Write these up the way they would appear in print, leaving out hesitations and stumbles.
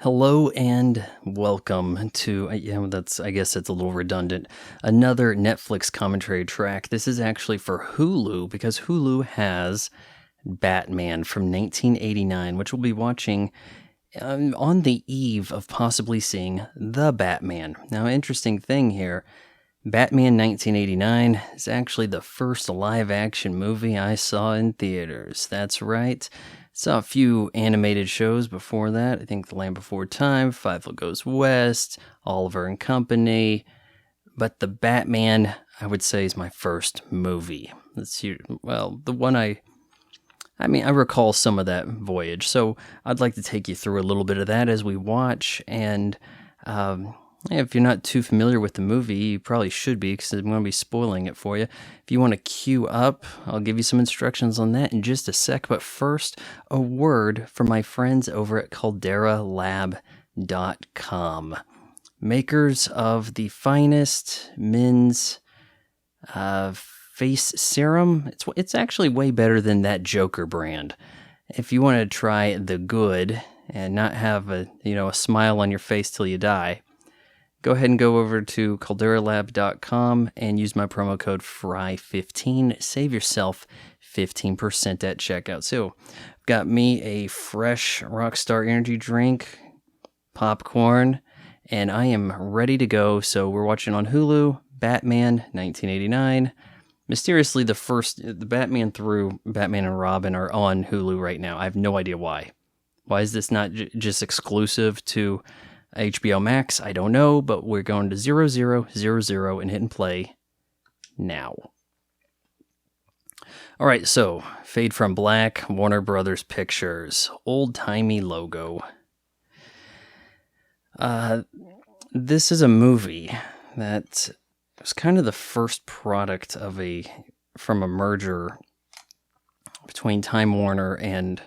Hello and welcome to, I guess it's a little redundant, another Netflix commentary track. This is actually for Hulu because Hulu has Batman from 1989, which we'll be watching on the eve of possibly seeing The Batman. Now, interesting thing here, Batman 1989 is actually the first live-action movie I saw in theaters. That's right. Saw a few animated shows before that. I think The Land Before Time, Five Foot Goes West, Oliver and Company. But The Batman, I would say, is my first movie. The one I recall some of that voyage. So I'd like to take you through a little bit of that as we watch. And if you're not too familiar with the movie, you probably should be because I'm going to be spoiling it for you. If you want to queue up, I'll give you some instructions on that in just a sec. But first, a word from my friends over at CalderaLab.com. Makers of the finest men's face serum. It's actually way better than that Joker brand. If you want to try the good and not have a smile on your face till you die, go ahead and go over to CalderaLab.com and use my promo code FRY15. Save yourself 15% at checkout. So, I've got me a fresh Rockstar energy drink, popcorn, and I am ready to go. So, we're watching on Hulu, Batman 1989. Mysteriously, the Batman through Batman and Robin are on Hulu right now. I have no idea why. Why is this not just exclusive to HBO Max? I don't know, but we're going to 0000 and hitting play now. All right, so Fade from Black, Warner Brothers Pictures, old-timey logo. This is a movie that was kind of the first product from a merger between Time Warner and,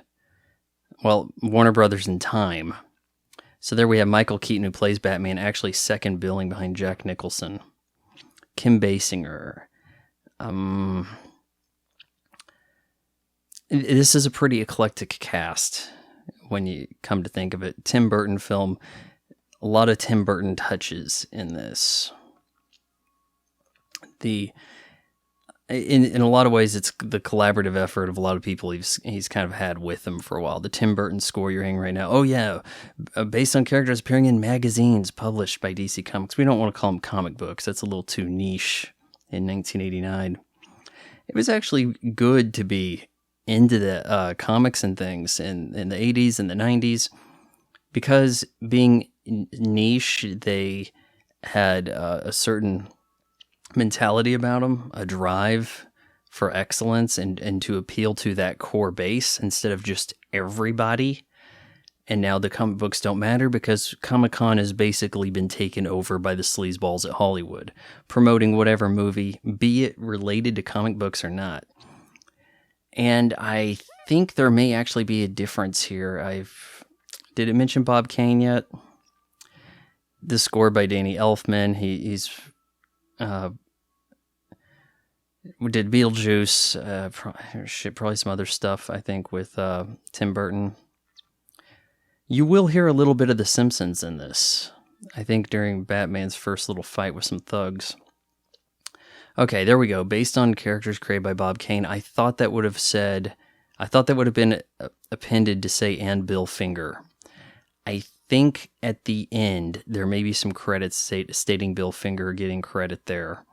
Warner Brothers and Time. So there we have Michael Keaton, who plays Batman, actually second billing behind Jack Nicholson. Kim Basinger. This is a pretty eclectic cast when you come to think of it. Tim Burton film. A lot of Tim Burton touches in this. In a lot of ways, it's the collaborative effort of a lot of people he's kind of had with him for a while. The Tim Burton score you're hearing right now. Oh, yeah. Based on characters appearing in magazines published by DC Comics. We don't want to call them comic books. That's a little too niche in 1989. It was actually good to be into the comics and things in the 80s and the 90s because being niche, they had a certain mentality about them, a drive for excellence and to appeal to that core base instead of just everybody. And now the comic books don't matter because Comic-Con has basically been taken over by the sleazeballs at Hollywood, promoting whatever movie, be it related to comic books or not. And I think there may actually be a difference here. Did it mention Bob Kane yet? The score by Danny Elfman. He's we did Beetlejuice, probably some other stuff, I think, with Tim Burton. You will hear a little bit of The Simpsons in this, I think, during Batman's first little fight with some thugs. Okay, there we go. Based on characters created by Bob Kane, I thought that would have been appended to say, and Bill Finger. I think at the end, there may be some credits stating Bill Finger getting credit there.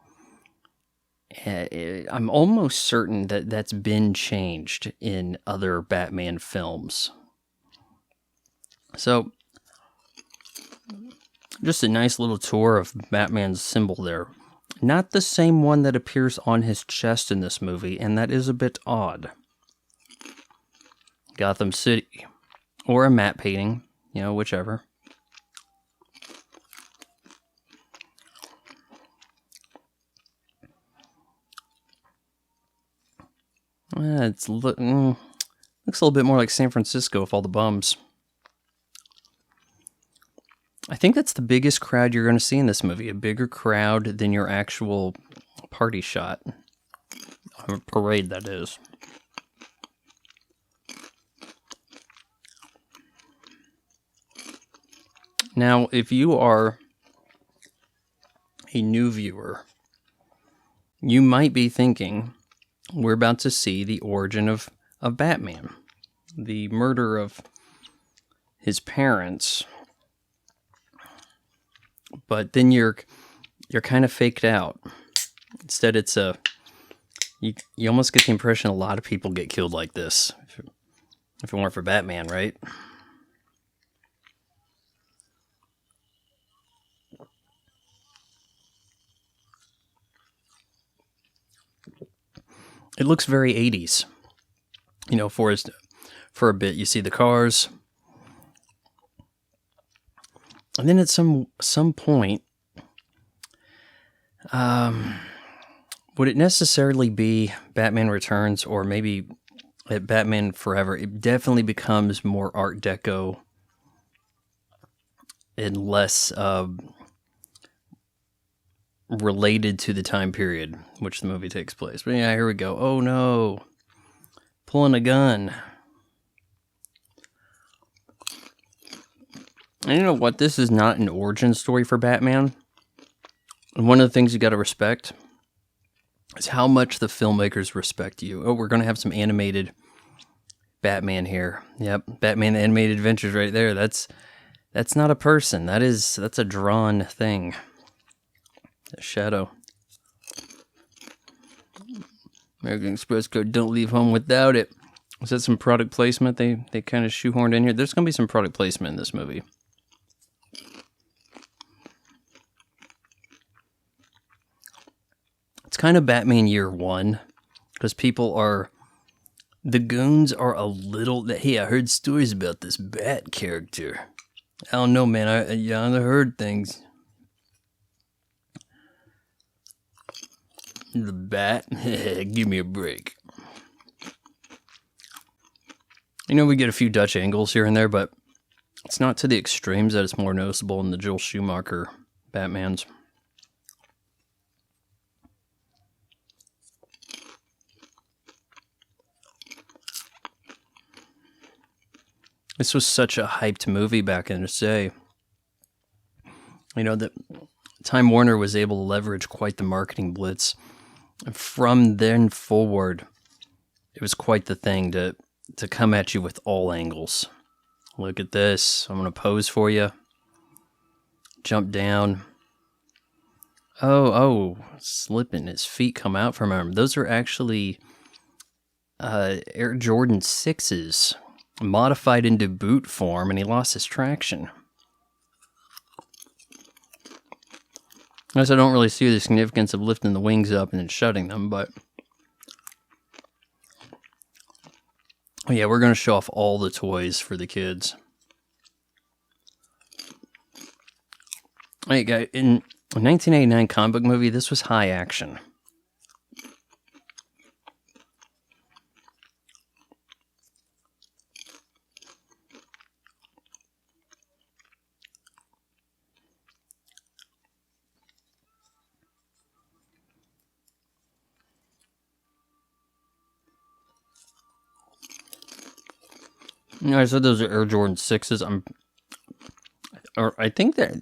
I'm almost certain that that's been changed in other Batman films. So, just a nice little tour of Batman's symbol there. Not the same one that appears on his chest in this movie, and that is a bit odd. Gotham City. Or a matte painting, whichever. It looks a little bit more like San Francisco with all the bums. I think that's the biggest crowd you're going to see in this movie. A bigger crowd than your actual party shot. Or parade, that is. Now, if you are a new viewer, you might be thinking, we're about to see the origin of Batman. The murder of his parents. But then you're kind of faked out. Instead, it's you almost get the impression a lot of people get killed like this. If it weren't for Batman, right? It looks very 80s. You know, for a bit, you see the cars. And then at some point, would it necessarily be Batman Returns or maybe Batman Forever? It definitely becomes more Art Deco and less related to the time period which the movie takes place. But yeah, here we go. Oh no. Pulling a gun. And you know what? This is not an origin story for Batman. And one of the things you got to respect is how much the filmmakers respect you. Oh, we're going to have some animated Batman here. Yep, Batman the Animated Adventures right there. That's not a person. That's a drawn thing. A shadow. American Express code, don't leave home without it. Was that some product placement they kind of shoehorned in here? There's going to be some product placement in this movie. It's kind of Batman Year One, because the goons are a little, hey, I heard stories about this Bat character. I don't know, man, I heard things. The Bat? Give me a break. You know, we get a few Dutch angles here and there, but it's not to the extremes that it's more noticeable in the Joel Schumacher Batmans. This was such a hyped movie back in the day. You know, that Time Warner was able to leverage quite the marketing blitz. And from then forward, it was quite the thing to come at you with all angles. Look at this. I'm going to pose for you. Jump down. Oh, slipping. His feet come out from him. Those are actually Air Jordan 6s. Modified into boot form, and he lost his traction. I guess I don't really see the significance of lifting the wings up and then shutting them, but yeah, we're going to show off all the toys for the kids. Hey, guys, in a 1989 comic book movie, this was high action. You know, I said those are Air Jordan 6s. I think that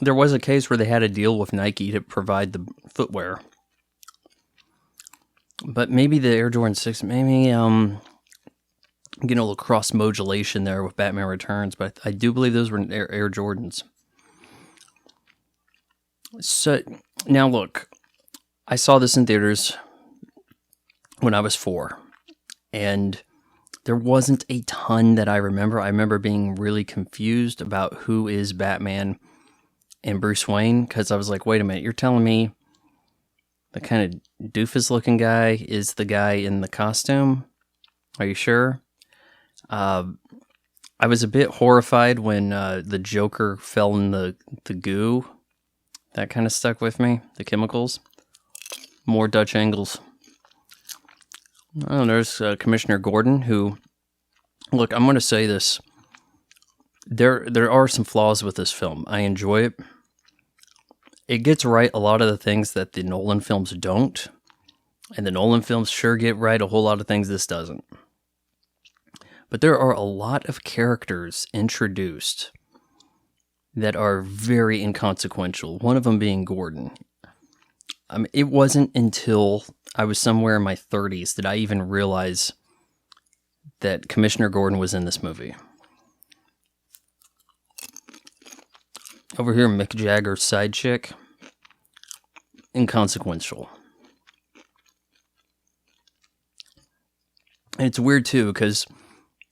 there was a case where they had a deal with Nike to provide the footwear. But maybe the Air Jordan 6, maybe getting a little cross modulation there with Batman Returns, but I do believe those were Air Jordans. So now look, I saw this in theaters when I was 4, and there wasn't a ton that I remember. I remember being really confused about who is Batman and Bruce Wayne, because I was like, wait a minute, you're telling me the kind of doofus-looking guy is the guy in the costume? Are you sure? I was a bit horrified when the Joker fell in the goo. That kind of stuck with me, the chemicals. More Dutch angles. Oh, there's Commissioner Gordon, who, look, I'm going to say this. There are some flaws with this film. I enjoy it. It gets right a lot of the things that the Nolan films don't. And the Nolan films sure get right a whole lot of things this doesn't. But there are a lot of characters introduced that are very inconsequential. One of them being Gordon. It wasn't until I was somewhere in my 30s that I even realized that Commissioner Gordon was in this movie. Over here, Mick Jagger's side chick. Inconsequential. And it's weird, too, because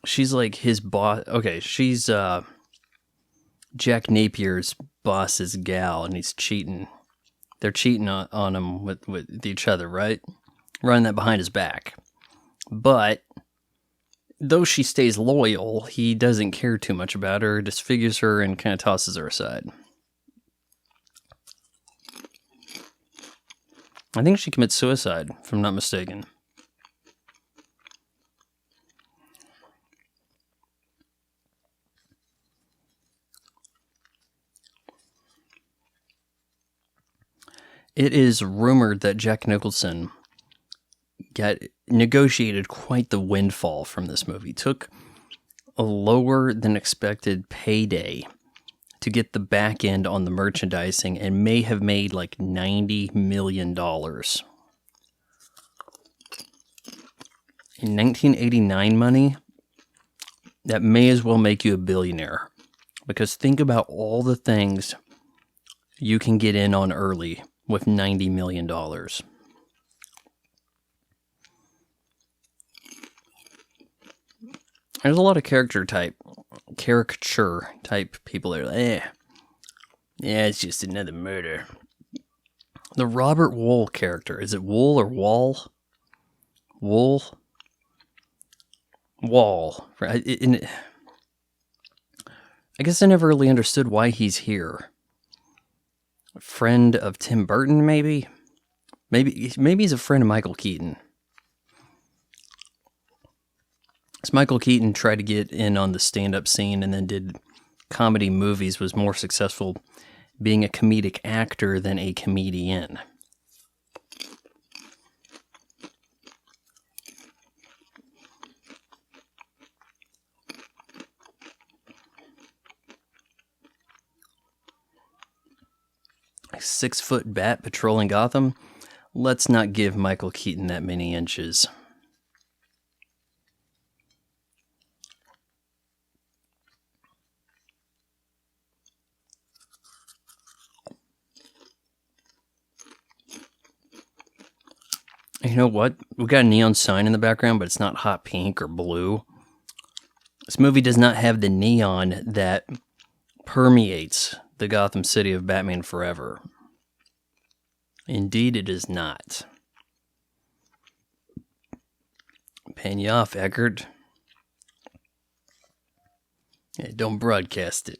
she's like his boss. Okay, she's Jack Napier's boss's gal, and he's cheating. They're cheating on him with each other, right? Running that behind his back. But though she stays loyal, he doesn't care too much about her, disfigures her, and kind of tosses her aside. I think she commits suicide, if I'm not mistaken. It is rumored that Jack Nicholson negotiated quite the windfall from this movie. Took a lower than expected payday to get the back end on the merchandising and may have made like $90 million. In 1989 money, that may as well make you a billionaire. Because think about all the things you can get in on early with $90 million. There's a lot of caricature type people that are like, yeah, it's just another murder. The Robert Wuhl character, is it Wuhl or Wall? Wuhl? Wall. I guess I never really understood why he's here. A friend of Tim Burton, maybe? Maybe he's a friend of Michael Keaton. So Michael Keaton tried to get in on the stand-up scene and then did comedy movies, was more successful being a comedic actor than a comedian. A 6-foot bat patrolling Gotham? Let's not give Michael Keaton that many inches. You know what? We got a neon sign in the background, but it's not hot pink or blue. This movie does not have the neon that permeates the Gotham City of Batman Forever. Indeed, it is not. Paying you off, Eckert. Hey, don't broadcast it.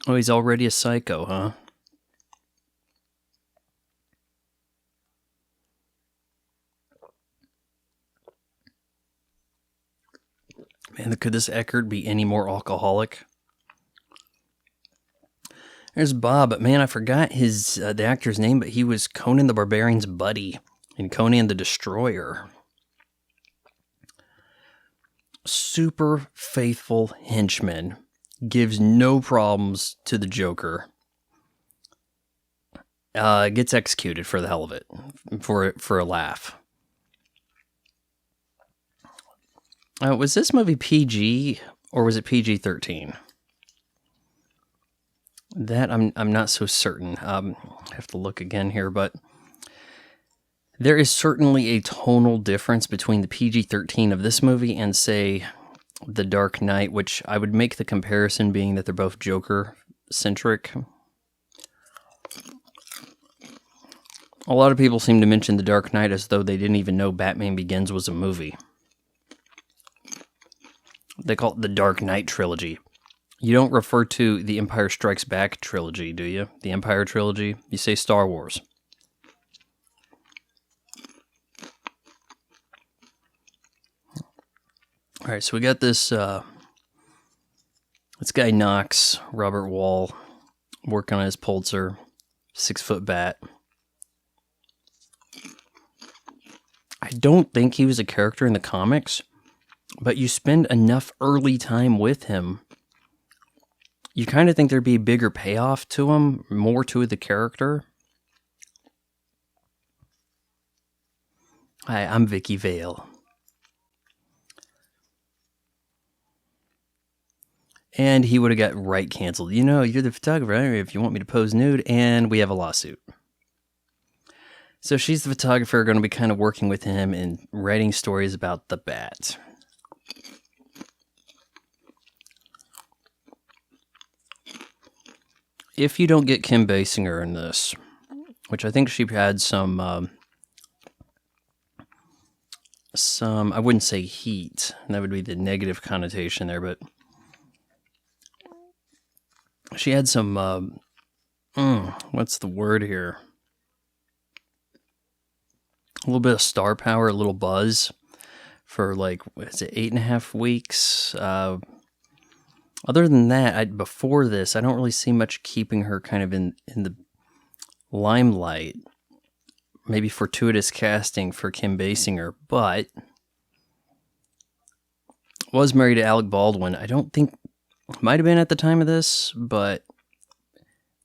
Oh, he's already a psycho, huh? Man, could this Eckert be any more alcoholic? There's Bob, but man, I forgot the actor's name, but he was Conan the Barbarian's buddy in Conan the Destroyer. Super faithful henchman. Gives no problems to the Joker. Gets executed for the hell of it. For a laugh. Was this movie PG or was it PG-13? That I'm not so certain. I have to look again here, but there is certainly a tonal difference between the PG-13 of this movie and, say, The Dark Knight, which I would make the comparison being that they're both Joker-centric. A lot of people seem to mention The Dark Knight as though they didn't even know Batman Begins was a movie. They call it the Dark Knight trilogy. You don't refer to the Empire Strikes Back trilogy, do you? The Empire trilogy? You say Star Wars. Alright, so we got this This guy Knox, Robert Wall, working on his Pulitzer, 6-foot bat. I don't think he was a character in the comics, but you spend enough early time with him, you kind of think there'd be a bigger payoff to him, more to the character. Hi, I'm Vicky Vale. And he would have got right canceled. You know, you're the photographer if you want me to pose nude, and we have a lawsuit. So she's the photographer, going to be kind of working with him and writing stories about the bat. If you don't get Kim Basinger in this, which I think she had some, I wouldn't say heat. That would be the negative connotation there, but she had some, what's the word here? A little bit of star power, a little buzz for like, what is it, 8.5 weeks? Other than that, before this, I don't really see much keeping her kind of in the limelight. Maybe fortuitous casting for Kim Basinger, but was married to Alec Baldwin. I don't think, might have been at the time of this, but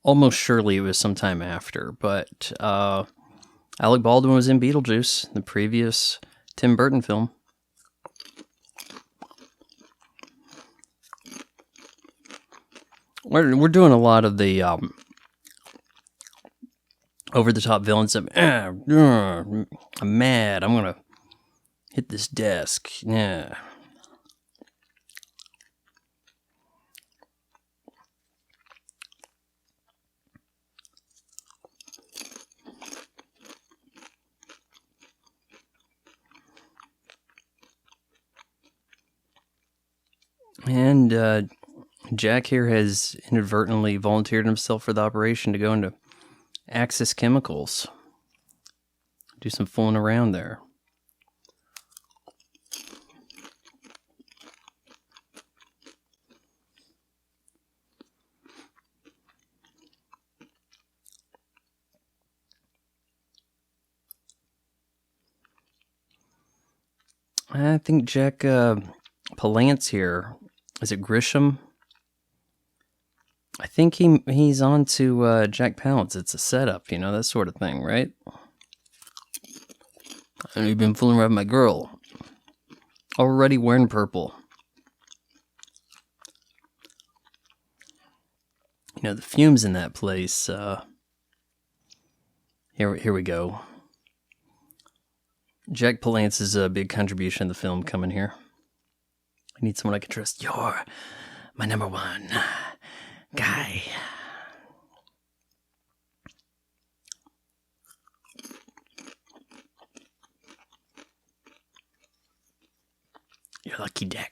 almost surely it was sometime after. But Alec Baldwin was in Beetlejuice, the previous Tim Burton film. We're doing a lot of the over-the-top villains of, I'm mad, I'm going to hit this desk. Yeah. And Jack here has inadvertently volunteered himself for the operation to go into Axis Chemicals. Do some fooling around there. I think Jack Palance here, is it Grisham? I think he's on to Jack Palance. It's a setup, you know, that sort of thing, right? And you've been fooling around with my girl. Already wearing purple. You know, the fumes in that place. Here we go. Jack Palance's a big contribution to the film coming here. I need someone I can trust. You're my number one guy. You're lucky, Dick.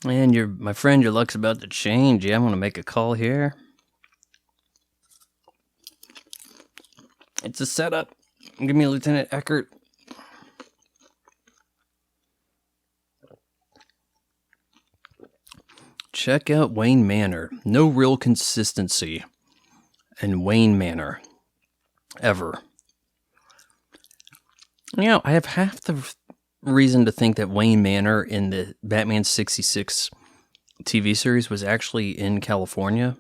And my friend, your luck's about to change. Yeah, I'm going to make a call here. It's a setup. Give me Lieutenant Eckert. Check out Wayne Manor. No real consistency in Wayne Manor. Ever. You know, I have half the reason to think that Wayne Manor in the Batman 66 TV series was actually in California.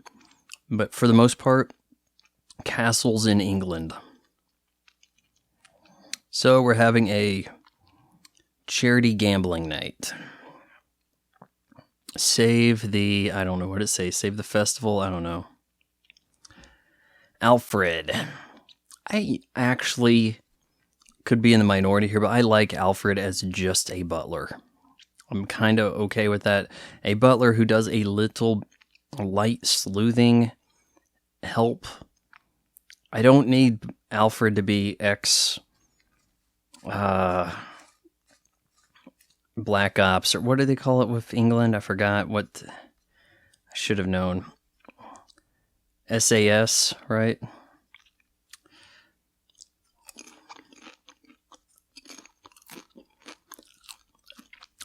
But for the most part, castles in England. So we're having a charity gambling night. Save the, I don't know what it says, save the festival, I don't know. Alfred. I actually could be in the minority here, but I like Alfred as just a butler. I'm kind of okay with that. A butler who does a little light sleuthing help. I don't need Alfred to be Black Ops, or what do they call it with England? I forgot what I should have known. SAS, right?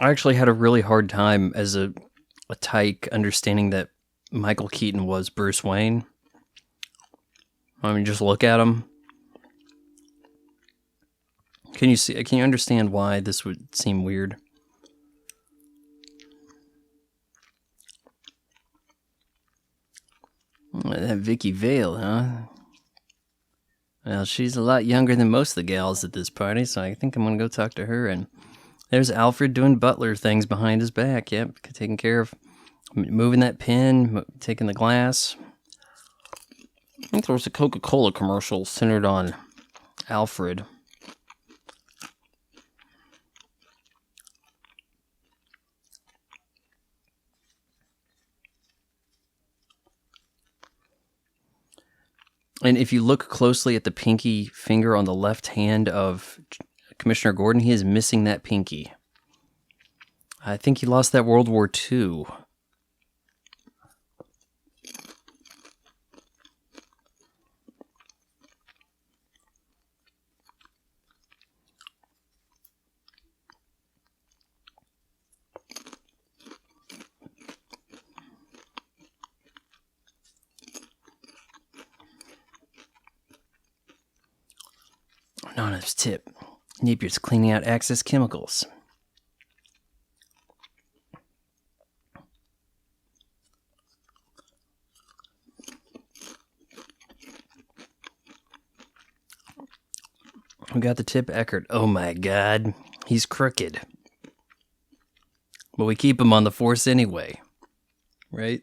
I actually had a really hard time as a tyke understanding that Michael Keaton was Bruce Wayne. I mean, just look at him. Can you understand why this would seem weird? That Vicky Vale, huh? Well, she's a lot younger than most of the gals at this party, so I think I'm gonna go talk to her. And there's Alfred doing butler things behind his back. Yep, taking care of moving that pin, taking the glass. I think there was a Coca-Cola commercial centered on Alfred. And if you look closely at the pinky finger on the left hand of Commissioner Gordon, he is missing that pinky. I think he lost that World War II. Anonymous tip. Napier's cleaning out excess chemicals. We got the tip, Eckert. Oh my god, he's crooked. But we keep him on the force anyway. Right?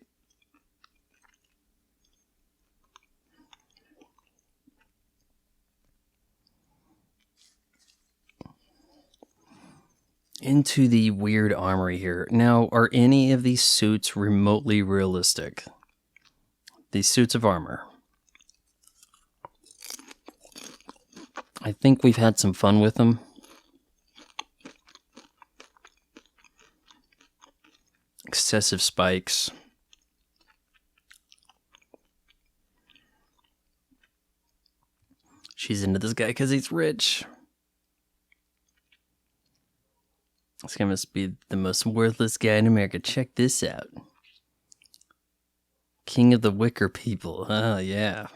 Into the weird armory here. Now, are any of these suits remotely realistic? These suits of armor. I think we've had some fun with them. Excessive spikes. She's into this guy because he's rich. This guy must be the most worthless guy in America. Check this out. King of the Wicker people. Oh, yeah.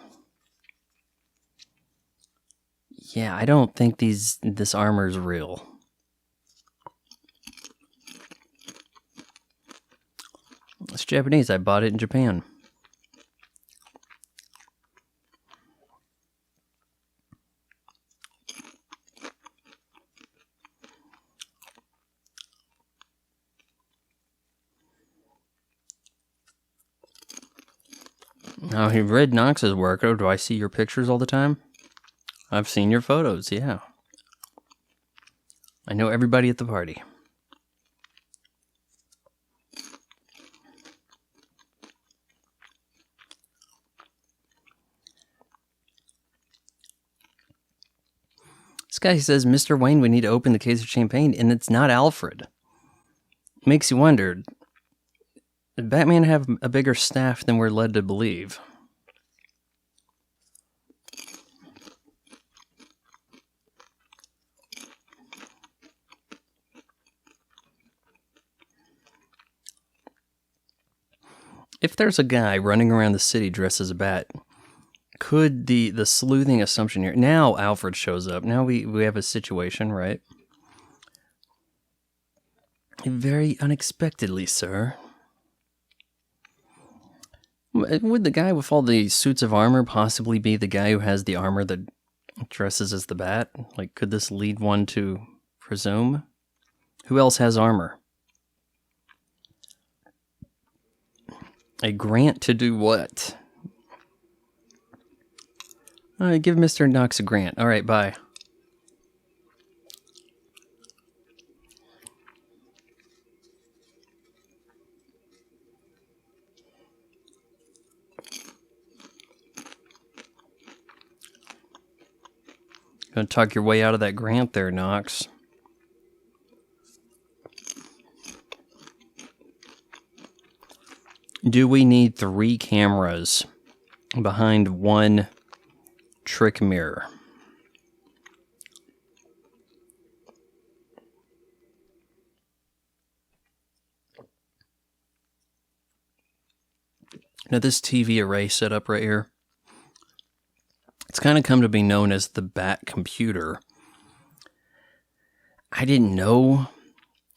Yeah, I don't think this armor's real. It's Japanese. I bought it in Japan. Now, he read Knox's work. Oh, do I see your pictures all the time? I've seen your photos, yeah. I know everybody at the party. This guy says, Mr. Wayne, we need to open the case of champagne, and it's not Alfred. Makes you wonder, did Batman have a bigger staff than we're led to believe? If there's a guy running around the city dressed as a bat, could the sleuthing assumption here... Now Alfred shows up. Now we have a situation, right? Very unexpectedly, sir. Would the guy with all the suits of armor possibly be the guy who has the armor that dresses as the bat? Like, could this lead one to presume? Who else has armor? A grant to do what? Give Mr. Knox a grant. All right, bye. Gonna talk your way out of that grant there, Knox. Do we need 3 cameras behind one trick mirror. Now this TV array setup right here, it's kind of come to be known as the Bat computer. I didn't know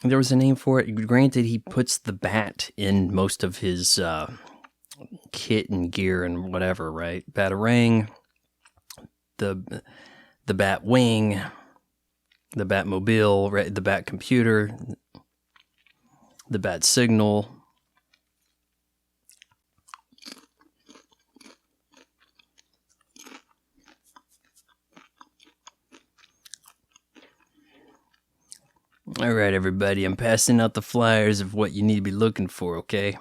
there was a name for it. Granted, he puts the bat in most of his kit and gear and whatever, right? Batarang, the bat wing, the Batmobile, right? The Bat computer, the Bat signal. All right, everybody, I'm passing out the flyers of what you need to be looking for, okay?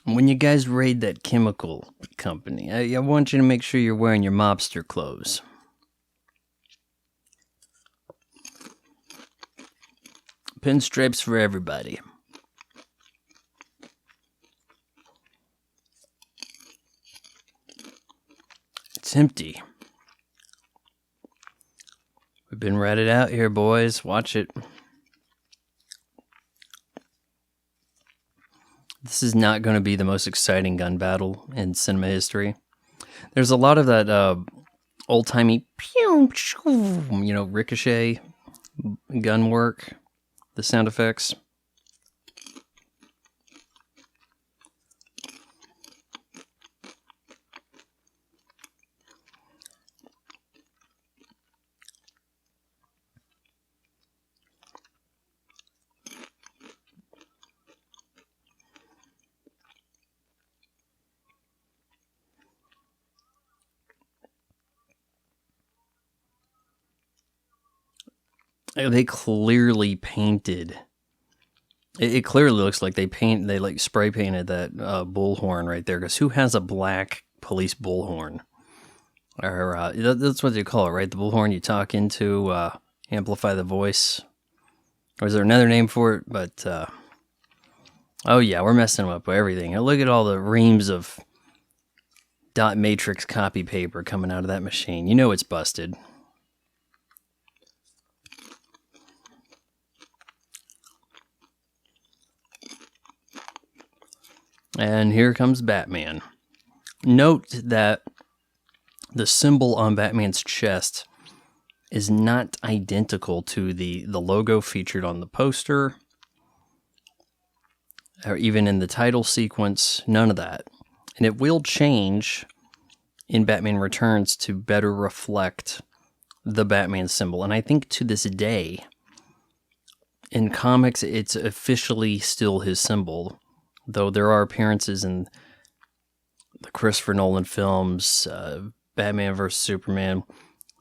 When you guys raid that chemical company, I want you to make sure you're wearing your mobster clothes. Pinstripes for everybody. It's empty. We've been ratted out here, boys. Watch it. This is not going to be the most exciting gun battle in cinema history. There's a lot of that old-timey, ricochet gun work. The sound effects. They clearly painted. It clearly looks like they like spray painted that bullhorn right there. Because who has a black police bullhorn? Or that's what they call it, right? The bullhorn you talk into, amplify the voice. Or is there another name for it? But oh yeah, we're messing them up with everything. Look at all the reams of dot matrix copy paper coming out of that machine. You know it's busted. And here comes Batman. Note that the symbol on Batman's chest is not identical to the logo featured on the poster, or even in the title sequence. None of that. And it will change in Batman Returns to better reflect the Batman symbol. And I think to this day, in comics, it's officially still his symbol. Though there are appearances in the Christopher Nolan films, Batman vs. Superman,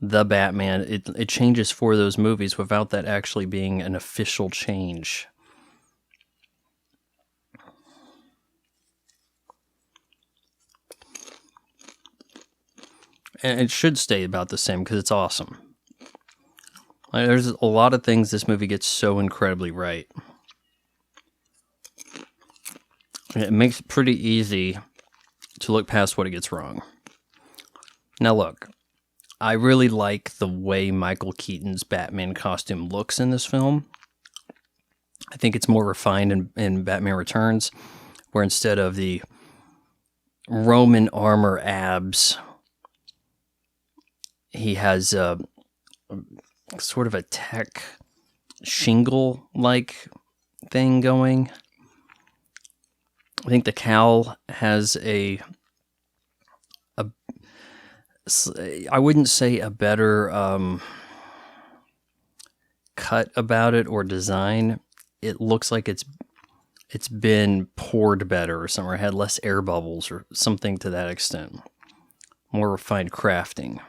The Batman, it changes for those movies without that actually being an official change. And it should stay about the same because it's awesome. There's a lot of things this movie gets so incredibly right. It makes it pretty easy to look past what it gets wrong. Now look, I really like the way Michael Keaton's Batman costume looks in this film. I think it's more refined in Batman Returns, where instead of the Roman armor abs, he has a sort of a tech shingle-like thing going. I think the cowl has I wouldn't say a better cut about it or design. It looks like it's been poured better or something, or had less air bubbles or something to that extent. More refined crafting.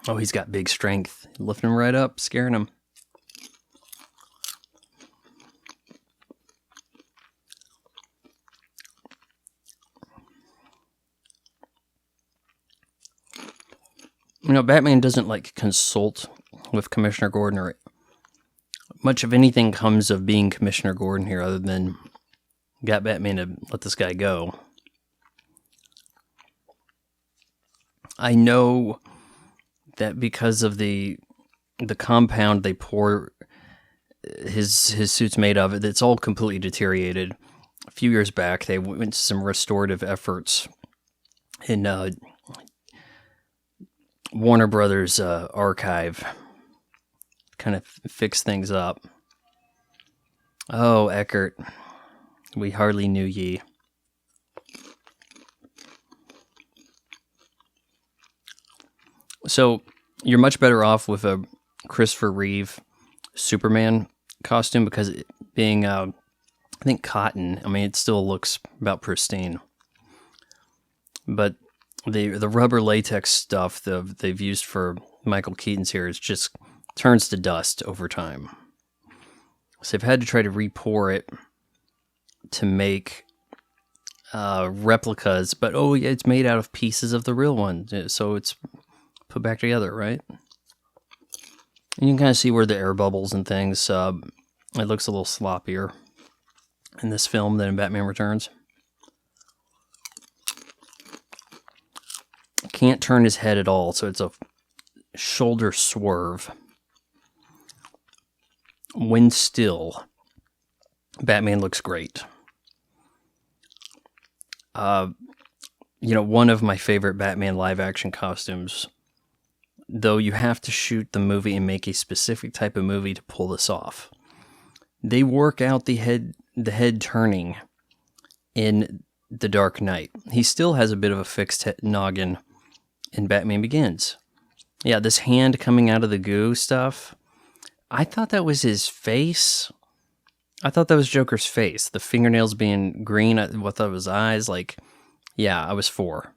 Oh, he's got big strength. Lifting him right up, scaring him. Batman doesn't like consult with Commissioner Gordon, or much of anything comes of being Commissioner Gordon here, other than got Batman to let this guy go. I know that because of the compound they pour his suit's made of, it's all completely deteriorated. A few years back, they went to some restorative efforts in Warner Brothers archive, kind of fix things up. Oh, Eckert, we hardly knew ye. So you're much better off with a Christopher Reeve Superman costume, because it being, I think, cotton, I mean, it still looks about pristine. But the rubber latex stuff they've used for Michael Keaton's here is just turns to dust over time. So they've had to try to re-pour it to make replicas, but it's made out of pieces of the real one, so it's put back together, right? And you can kind of see where the air bubbles and things, it looks a little sloppier in this film than in Batman Returns. Can't turn his head at all, so it's a shoulder swerve. When still, Batman looks great. One of my favorite Batman live-action costumes, though you have to shoot the movie and make a specific type of movie to pull this off. They work out the head turning in The Dark Knight. He still has a bit of a fixed noggin in Batman Begins. Yeah, this hand coming out of the goo stuff, I thought that was his face. I thought that was Joker's face. The fingernails being green, I thought it was eyes. I was 4.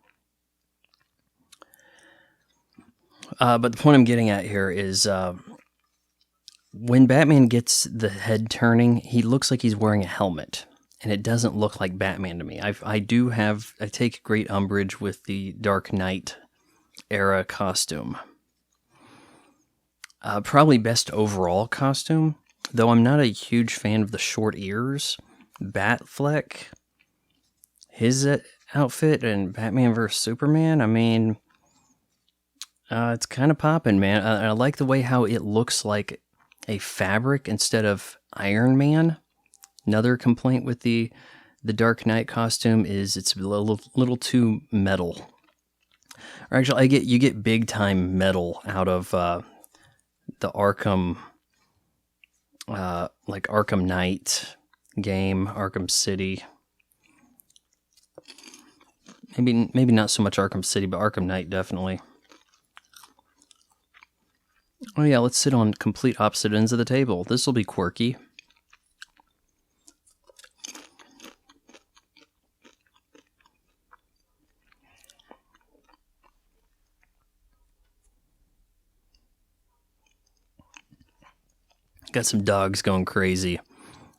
But the point I'm getting at here is when Batman gets the head turning, he looks like he's wearing a helmet, and it doesn't look like Batman to me. I take great umbrage with the Dark Knight era costume. Probably best overall costume, though I'm not a huge fan of the short ears. Batfleck, his outfit in Batman vs. Superman, I mean, it's kind of popping, man. I like the way how it looks like a fabric instead of Iron Man. Another complaint with the Dark Knight costume is it's a little too metal. Or actually, you get big time metal out of the Arkham, Arkham Knight game, Arkham City. Maybe not so much Arkham City, but Arkham Knight definitely. Oh yeah, let's sit on complete opposite ends of the table. This will be quirky. Got some dogs going crazy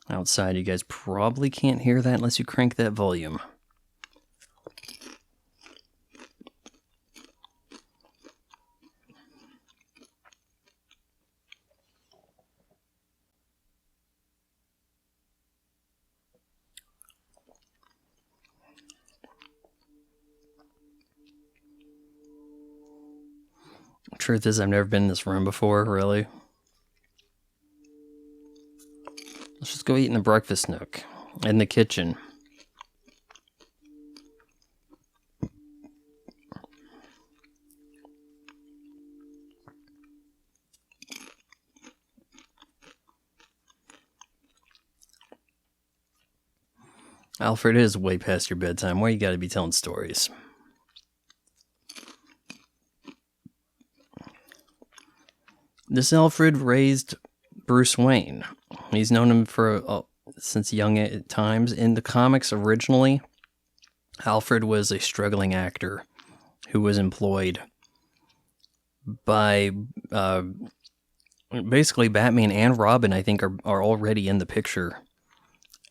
outside. You guys probably can't hear that unless you crank that volume. Truth is, I've never been in this room before, really. Let's just go eat in the breakfast nook, in the kitchen. Alfred, it is way past your bedtime. Why you gotta be telling stories? This Alfred raised Bruce Wayne. He's known him for since young times. In the comics originally, Alfred was a struggling actor who was employed by basically Batman and Robin, I think, are already in the picture.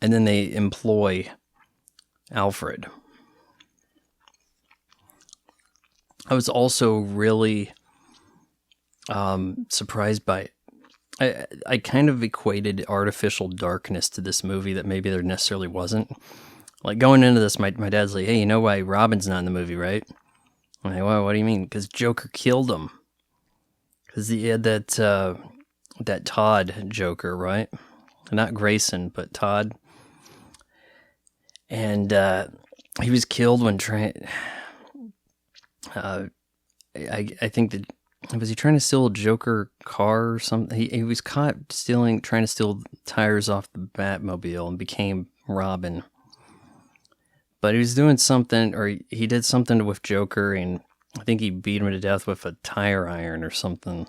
And then they employ Alfred. I was also really surprised by I kind of equated artificial darkness to this movie that maybe there necessarily wasn't. Like going into this, my dad's like, hey, you know why Robin's not in the movie, right? I'm like, well, what do you mean? Because Joker killed him. Because he had that Todd Joker, right? Not Grayson, but Todd. And he was killed when trying... I think that... Was he trying to steal a Joker car or something? He was caught trying to steal tires off the Batmobile and became Robin. But he was doing something, or he did something with Joker, and I think he beat him to death with a tire iron or something.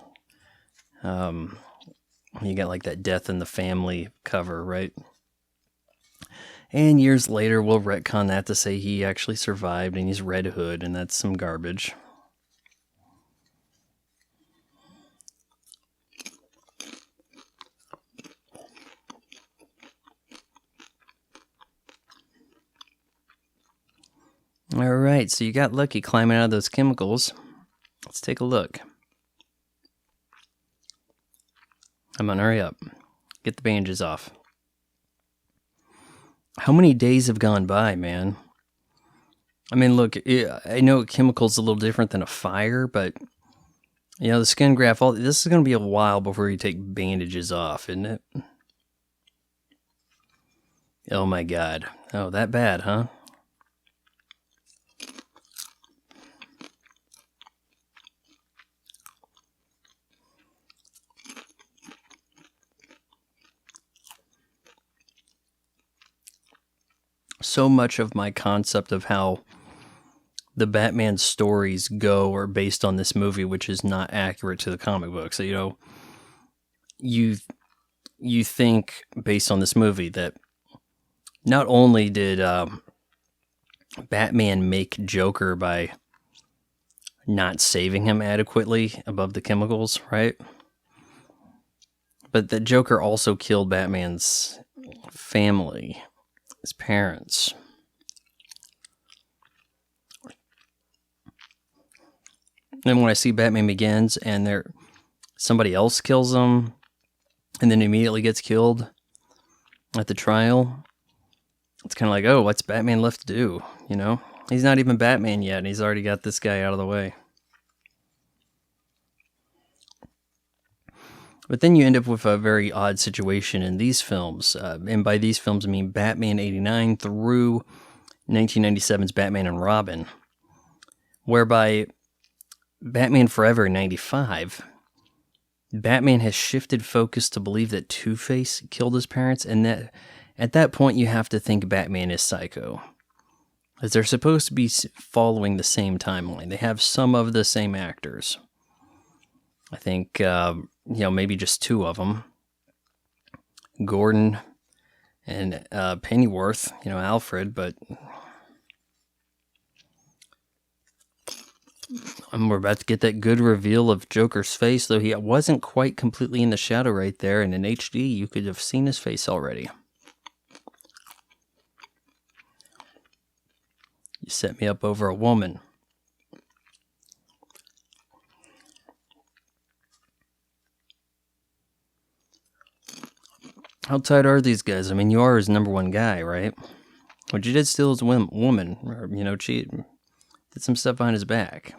You got like that Death in the Family cover, right? And years later, we'll retcon that to say he actually survived and he's Red Hood, and that's some garbage. All right, so you got lucky climbing out of those chemicals. Let's take a look. Come on, hurry up. Get the bandages off. How many days have gone by, man? I mean, look, I know a chemical's a little different than a fire, but, you know, the skin graft, this is going to be a while before you take bandages off, isn't it? Oh, my God. Oh, that bad, huh? So much of my concept of how the Batman stories go are based on this movie, which is not accurate to the comic book. So, you know, you think based on this movie that not only did Batman make Joker by not saving him adequately above the chemicals, right? But that Joker also killed Batman's family. His parents. And when I see Batman Begins and somebody else kills him and then immediately gets killed at the trial, it's kind of like, oh, what's Batman left to do? You know? He's not even Batman yet and he's already got this guy out of the way. But then you end up with a very odd situation in these films. And by these films, I mean Batman 89 through 1997's Batman and Robin. Whereby Batman Forever in 95, Batman has shifted focus to believe that Two-Face killed his parents. And that at that point, you have to think Batman is psycho. As they're supposed to be following the same timeline. They have some of the same actors. I think, maybe just two of them. Gordon and Pennyworth, Alfred, but we're about to get that good reveal of Joker's face, though he wasn't quite completely in the shadow right there, and in HD, you could have seen his face already. You set me up over a woman. How tight are these guys? I mean, you are his number one guy, right? But you did steal his woman, or, cheat, did some stuff behind his back.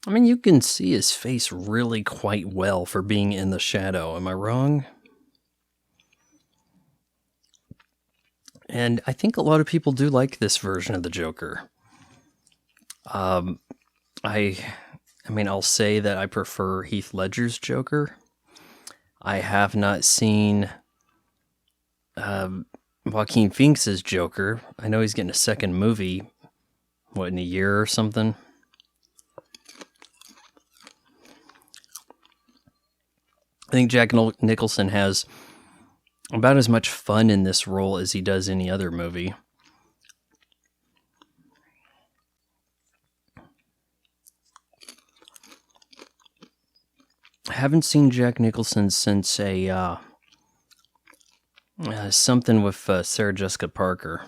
I mean, you can see his face really quite well for being in the shadow. Am I wrong? And I think a lot of people do like this version of the Joker. I mean, I'll say that I prefer Heath Ledger's Joker. I have not seen Joaquin Phoenix's Joker. I know he's getting a second movie, in a year or something? I think Jack Nicholson has about as much fun in this role as he does any other movie. haven't seen Jack Nicholson since a something with Sarah Jessica Parker,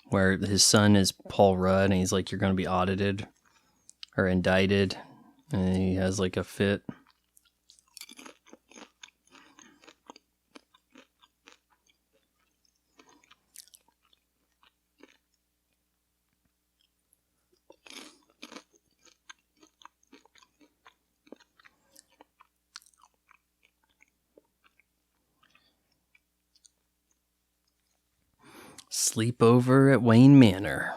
where his son is Paul Rudd, and he's like, "You're going to be audited or indicted," and he has like a fit. Sleepover at Wayne Manor.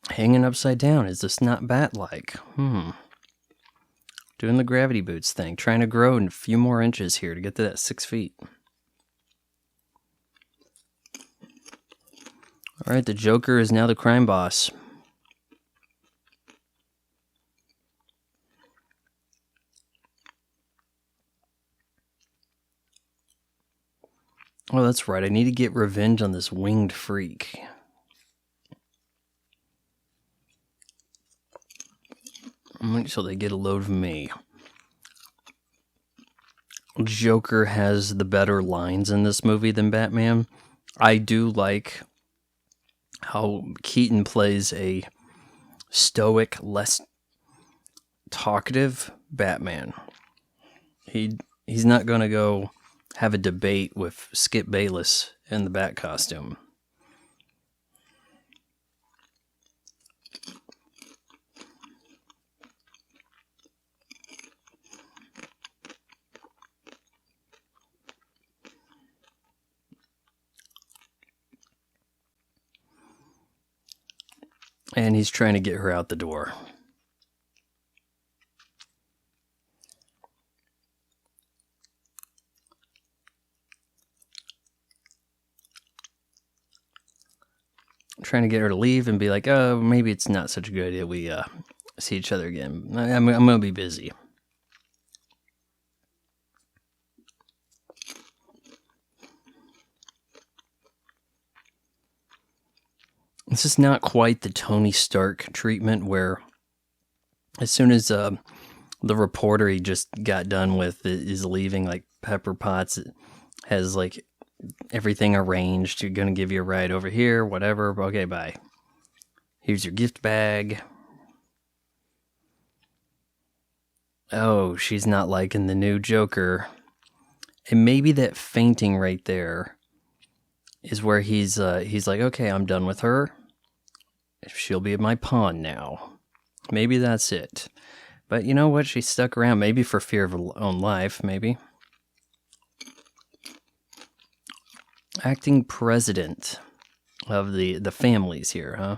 Hanging upside down. Is this not bat-like? Doing the gravity boots thing. Trying to grow in a few more inches here to get to that 6 feet. Alright, the Joker is now the crime boss. Oh, that's right. I need to get revenge on this winged freak. So they get a load of me. Joker has the better lines in this movie than Batman. I do like how Keaton plays a stoic, less talkative Batman. He's not going to go have a debate with Skip Bayless in the Bat costume. And he's trying to get her out the door. Trying to get her to leave and be like, oh, maybe it's not such a good idea we see each other again. I'm going to be busy. This is not quite the Tony Stark treatment where as soon as the reporter he just got done with is leaving, like Pepper Potts has like everything arranged. You're going to give you a ride over here, whatever. Okay, bye. Here's your gift bag. Oh, she's not liking the new Joker. And maybe that fainting right there is where he's like, okay, I'm done with her. She'll be my pawn now. Maybe that's it. But you know what? She stuck around, maybe for fear of her own life, maybe. Acting president of the families here, huh?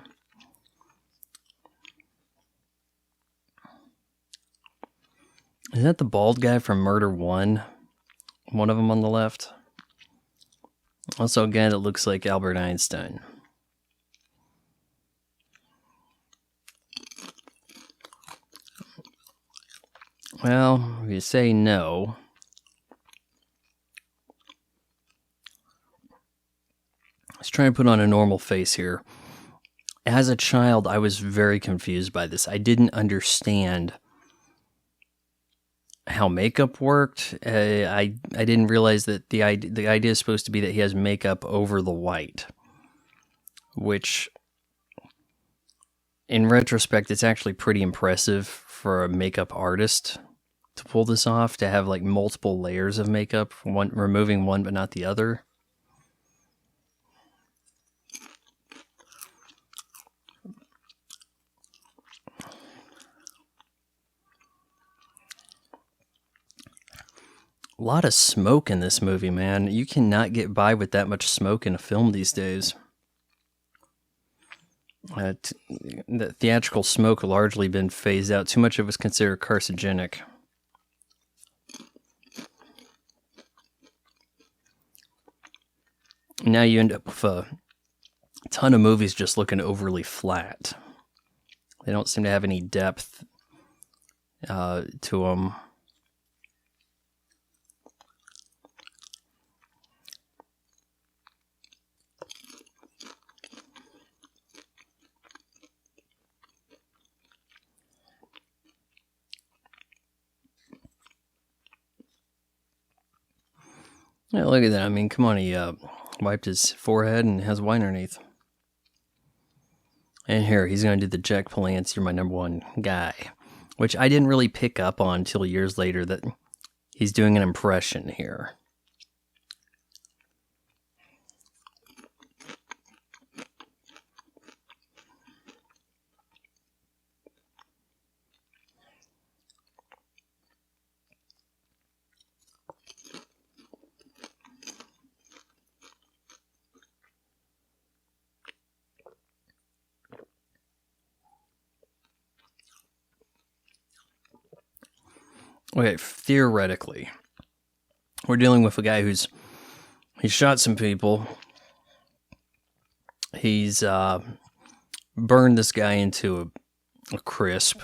Is that the bald guy from Murder 1? One of them on the left? Also a guy that looks like Albert Einstein. Well, if you say no. Let's try and put on a normal face here. As a child, I was very confused by this. I didn't understand how makeup worked. I didn't realize that the idea is supposed to be that he has makeup over the white, which in retrospect, it's actually pretty impressive for a makeup artist to pull this off, to have like multiple layers of makeup, one removing one but not the other. A lot of smoke in this movie, man. You cannot get by with that much smoke in a film these days. The theatrical smoke largely been phased out. Too much of it was considered carcinogenic. Now you end up with a ton of movies just looking overly flat. They don't seem to have any depth to them. Yeah, look at that. I mean, come on, he wiped his forehead and has white underneath. And here, he's going to do the Jack Palance, you're my number one guy, which I didn't really pick up on until years later that he's doing an impression here. Okay, theoretically, we're dealing with a guy he shot some people. He's burned this guy into a crisp.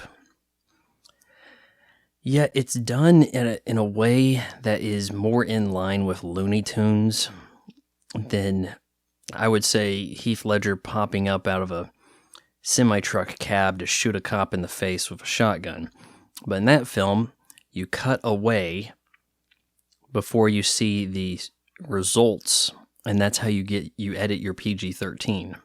Yet it's done in a way that is more in line with Looney Tunes than, I would say, Heath Ledger popping up out of a semi-truck cab to shoot a cop in the face with a shotgun. But in that film, you cut away before you see the results, and that's how you edit your PG-13.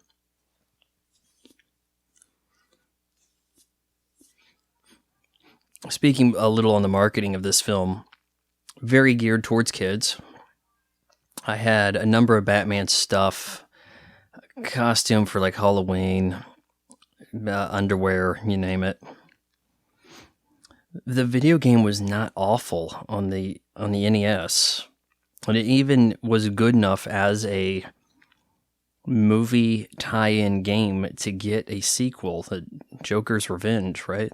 Speaking a little on the marketing of this film, very geared towards kids. I had a number of Batman stuff, costume for like Halloween, underwear, you name it. The video game was not awful on the NES, and it even was good enough as a movie tie-in game to get a sequel, the Joker's Revenge, right?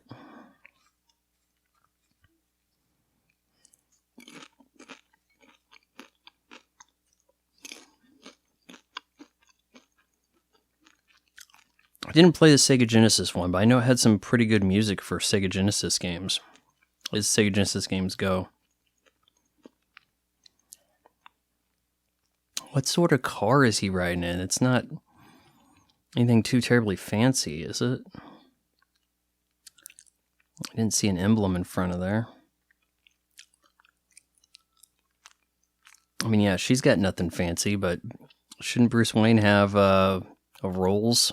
I didn't play the Sega Genesis one, but I know it had some pretty good music for Sega Genesis games, as Sega Genesis games go. What sort of car is he riding in? It's not anything too terribly fancy, is it? I didn't see an emblem in front of there. I mean, yeah, she's got nothing fancy, but shouldn't Bruce Wayne have a Rolls?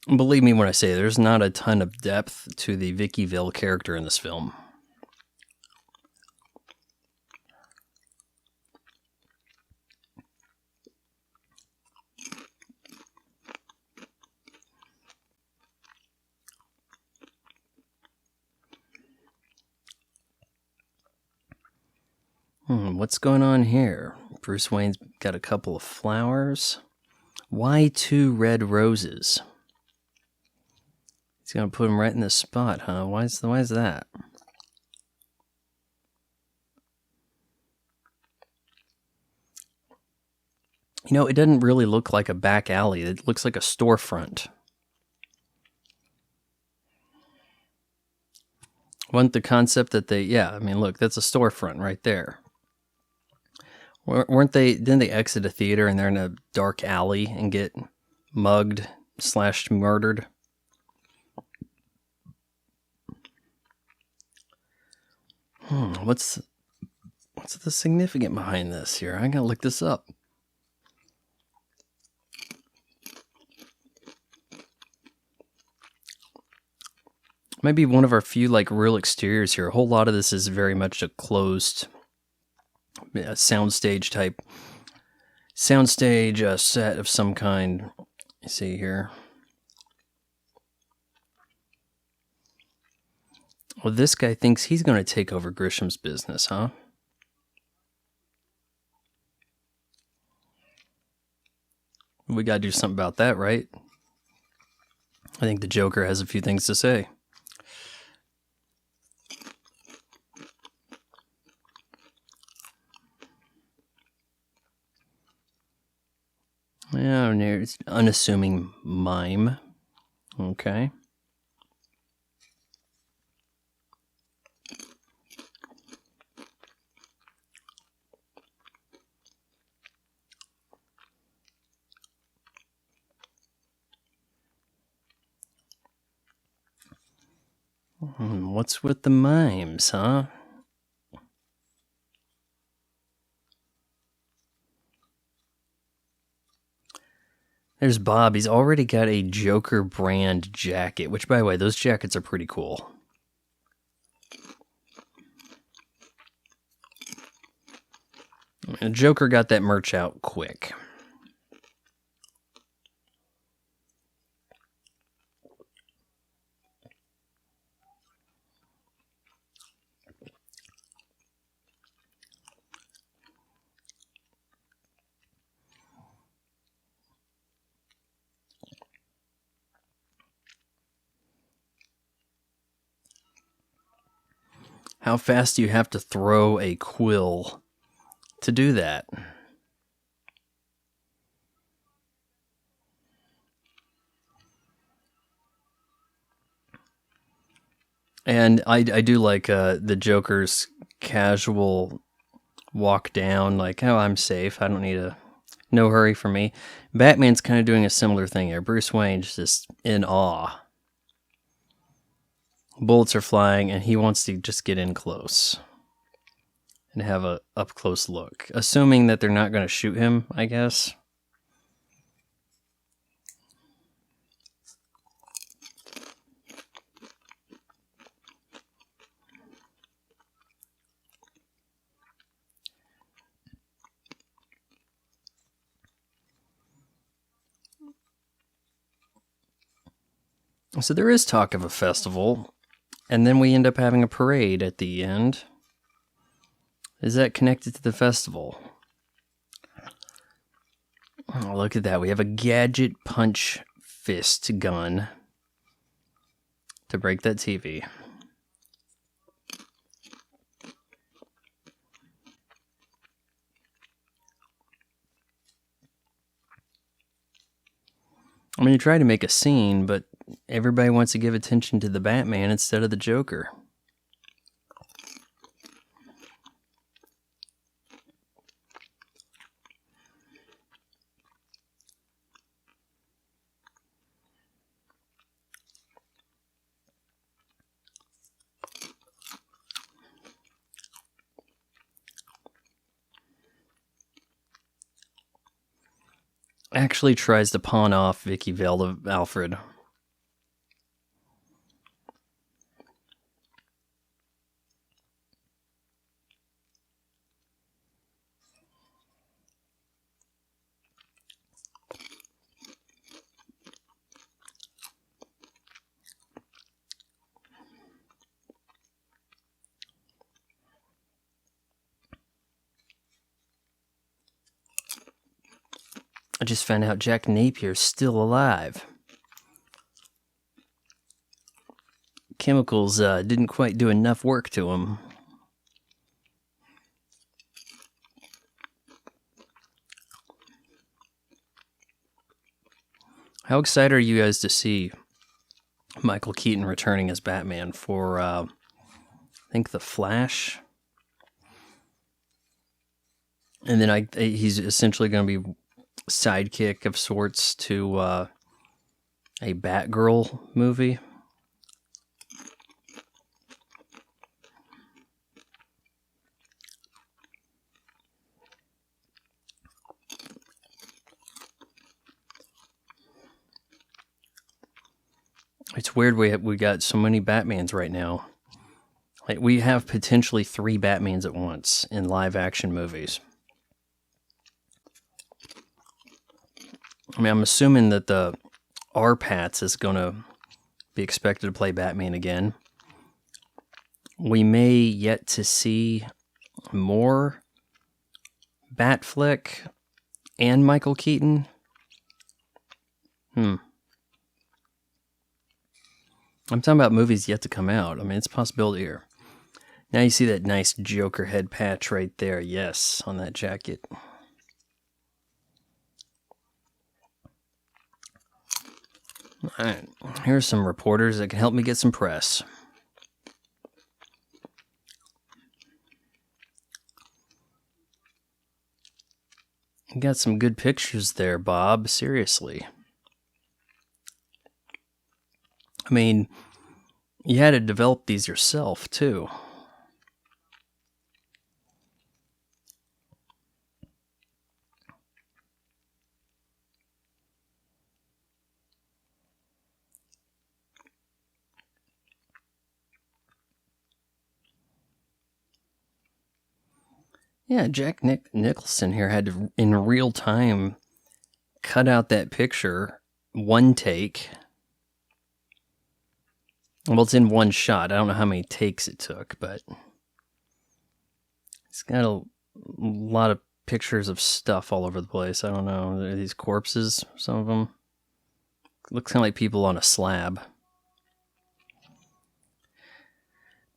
Believe me when I say there's not a ton of depth to the Vicky Vale character in this film. What's going on here? Bruce Wayne's got a couple of flowers. Why 2 red roses? He's going to put them right in the spot, huh? Why is that? You know, it doesn't really look like a back alley. It looks like a storefront. Wasn't the concept that I mean, look, that's a storefront right there. Didn't they exit a theater and they're in a dark alley and get mugged / murdered? What's the significant behind this here? I gotta look this up. Maybe one of our few like real exteriors here. A whole lot of this is very much a closed soundstage set of some kind. You see here. Well, this guy thinks he's going to take over Grisham's business, huh? We got to do something about that, right? I think the Joker has a few things to say. Yeah, it's unassuming mime. Okay. What's with the mimes, huh? There's Bob. He's already got a Joker brand jacket, which, by the way, those jackets are pretty cool. Joker got that merch out quick. How fast do you have to throw a quill to do that? And I do like the Joker's casual walk down, like, oh, I'm safe. I don't need no hurry for me. Batman's kind of doing a similar thing here. Bruce Wayne's just in awe. Bullets are flying, and he wants to just get in close and have a up-close look. Assuming that they're not going to shoot him, I guess. So there is talk of a festival, and then we end up having a parade at the end. Is that connected to the festival? Oh, look at that. We have a gadget punch fist gun to break that TV. I mean, you try to make a scene, but everybody wants to give attention to the Batman instead of the Joker. Actually tries to pawn off Vicky Vale to Alfred. I just found out Jack Napier's still alive. Chemicals didn't quite do enough work to him. How excited are you guys to see Michael Keaton returning as Batman for, I think, The Flash? And then he's essentially going to be sidekick of sorts to a Batgirl movie. It's weird we got so many Batmans right now. Like, we have potentially 3 Batmans at once in live action movies. I mean, I'm assuming that the R-Pats is going to be expected to play Batman again. We may yet to see more Batfleck and Michael Keaton. I'm talking about movies yet to come out. I mean, it's a possibility here. Now you see that nice Joker head patch right there. Yes, on that jacket. All right, here's some reporters that can help me get some press. You got some good pictures there, Bob. Seriously. I mean, You had to develop these yourself, too. Yeah, Jack Nicholson here had to, in real time, cut out that picture, one take. Well, it's in one shot. I don't know how many takes it took, but it's got a lot of pictures of stuff all over the place. I don't know. Are these corpses, some of them? Looks kind of like people on a slab.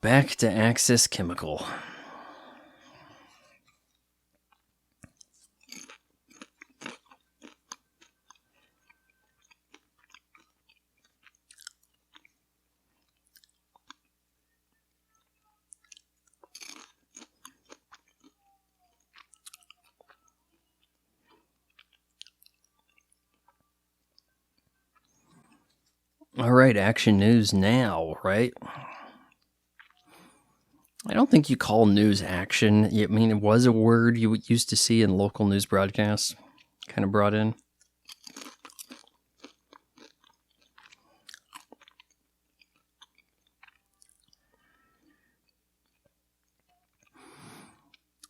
Back to Axis Chemical. All right, action news now, right? I don't think you call news action. I mean, it was a word you used to see in local news broadcasts, kind of brought in.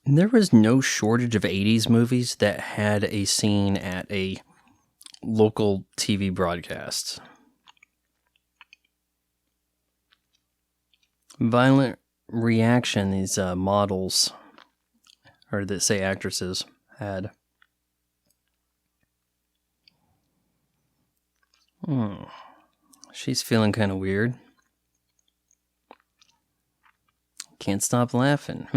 There was no shortage of 80s movies that had a scene at a local TV broadcast. Violent reaction these models, or that say actresses, had. She's feeling kind of weird. Can't stop laughing.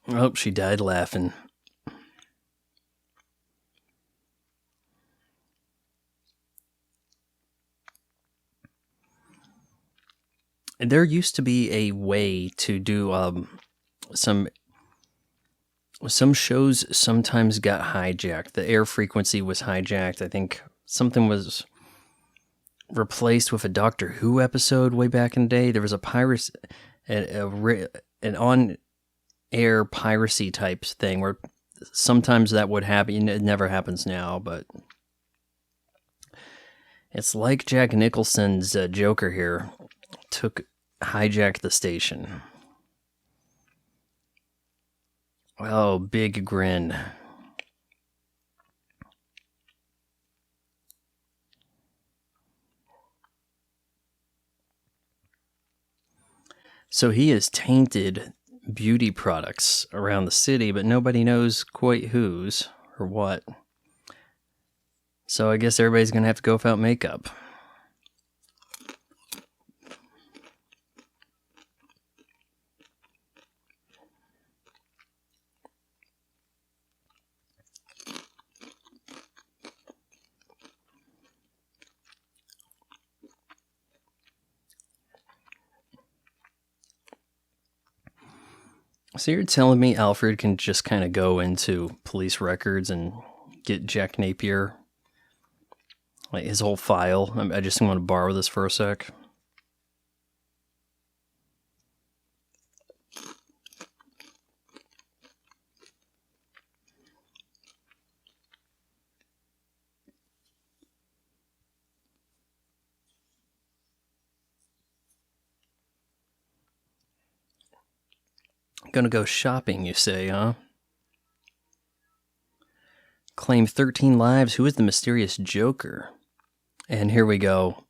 Oh, she died laughing. There used to be a way to do some shows sometimes got hijacked. The air frequency was hijacked. I think something was replaced with a Doctor Who episode way back in the day. There was a piracy, an on-air piracy type thing where sometimes that would happen. It never happens now, but it's like Jack Nicholson's Joker here hijacked the station. Oh, big grin. So he has tainted beauty products around the city, but nobody knows quite whose or what. So I guess everybody's going to have to go without makeup. So you're telling me Alfred can just kind of go into police records and get Jack Napier, like his whole file? I just want to borrow this for a sec. Gonna go shopping, you say, huh? Claim 13 lives. Who is the mysterious Joker? And here we go.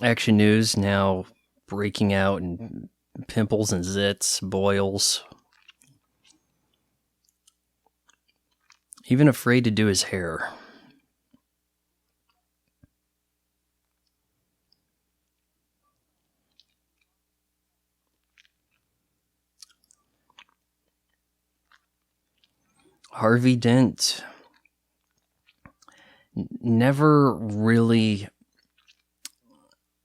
Action news now breaking out in pimples and zits, boils. Even afraid to do his hair. Harvey Dent never really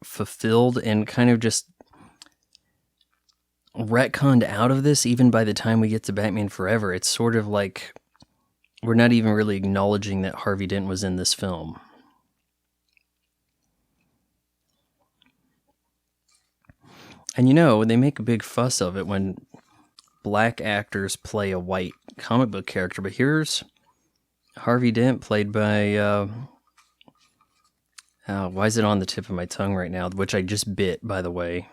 fulfilled and kind of just retconned out of this even by the time we get to Batman Forever. It's sort of like we're not even really acknowledging that Harvey Dent was in this film. And they make a big fuss of it when black actors play a white comic book character, but here's Harvey Dent played by, why is it on the tip of my tongue right now, which I just bit, by the way.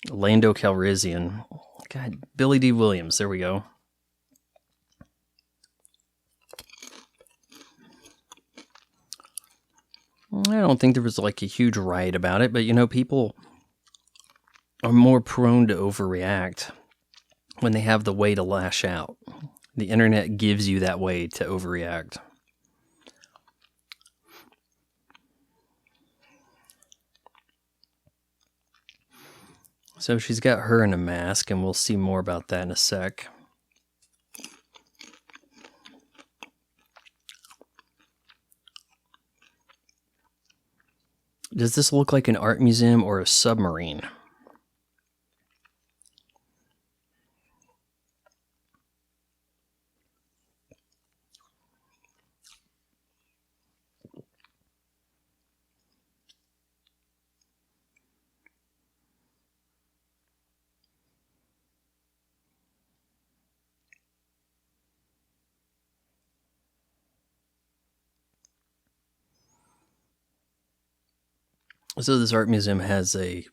Lando Calrissian. God, Billy Dee Williams, there we go. I don't think there was like a huge riot about it, but people are more prone to overreact when they have the way to lash out. The internet gives you that way to overreact. So she's got her in a mask, and we'll see more about that in a sec. Does this look like an art museum or a submarine? So this art museum has it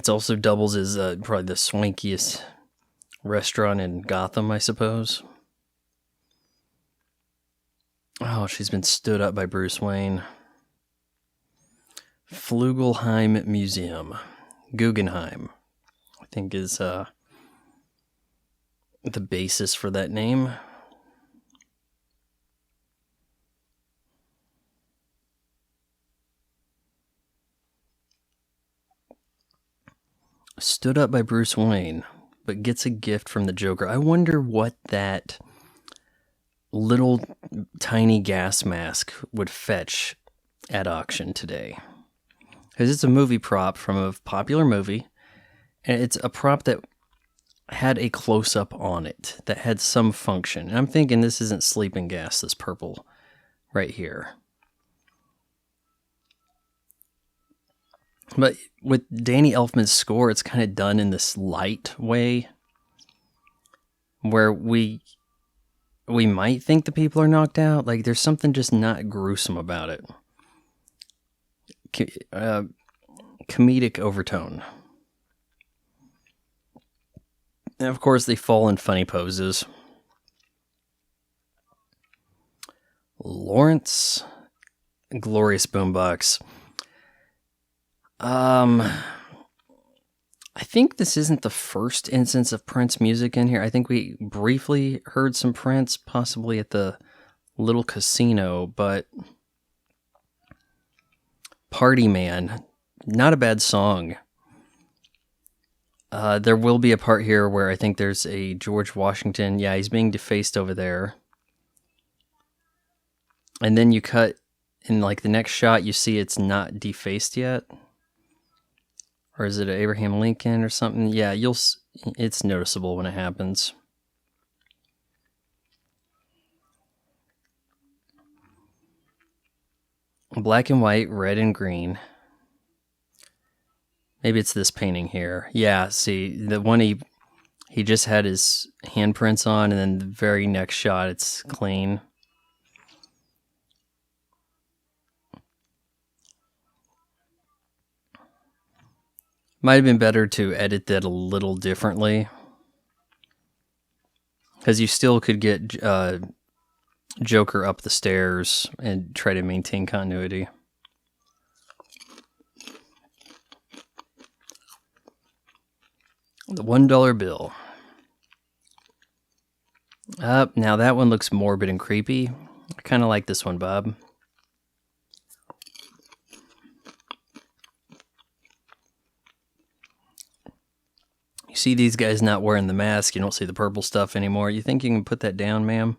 also doubles as probably the swankiest restaurant in Gotham, I suppose. Oh, she's been stood up by Bruce Wayne. Flugelheim Museum. Guggenheim, I think is the basis for that name. Stood up by Bruce Wayne, but gets a gift from the Joker. I wonder what that little tiny gas mask would fetch at auction today. Because it's a movie prop from a popular movie, and it's a prop that had a close-up on it, that had some function. And I'm thinking this isn't sleeping gas, this purple right here. But with Danny Elfman's score, it's kind of done in this light way where we might think the people are knocked out. Like, there's something just not gruesome about it. Comedic overtone. And of course, they fall in funny poses. Lawrence, Glorious Boombox. I think this isn't the first instance of Prince music in here. I think we briefly heard some Prince, possibly at the Little Casino, but Party Man, not a bad song. There will be a part here where I think there's a George Washington. Yeah, he's being defaced over there. And then you cut in like the next shot, you see it's not defaced yet. Or is it Abraham Lincoln or something? Yeah, it's noticeable when it happens. Black and white, red and green. Maybe it's this painting here. Yeah, see, the one he just had his handprints on, and then the very next shot, it's clean. Might have been better to edit that a little differently. Because you still could get Joker up the stairs and try to maintain continuity. The $1 bill. Now that one looks morbid and creepy. I kind of like this one, Bob. You see these guys not wearing the mask. You don't see the purple stuff anymore. You think you can put that down, ma'am?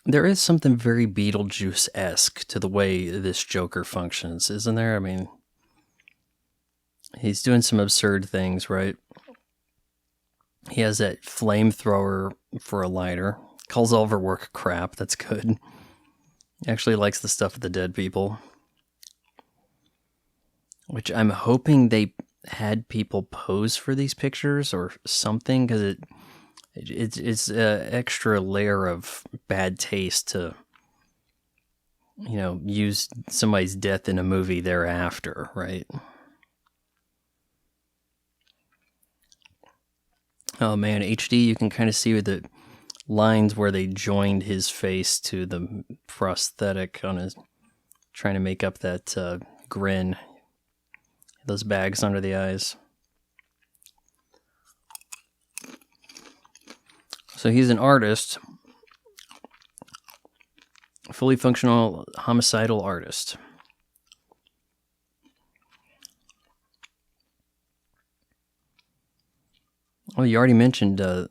There is something very Beetlejuice-esque to the way this Joker functions, isn't there? I mean, he's doing some absurd things, right? He has that flamethrower for a lighter. Calls all of her work crap. That's good. He actually likes the stuff of the dead people. Which I'm hoping they had people pose for these pictures or something, because it's an extra layer of bad taste to, use somebody's death in a movie thereafter, right? Oh man, HD, you can kind of see the lines where they joined his face to the prosthetic on his, trying to make up that grin. Those bags under the eyes. So he's an artist. Fully functional homicidal artist. Well, you already mentioned the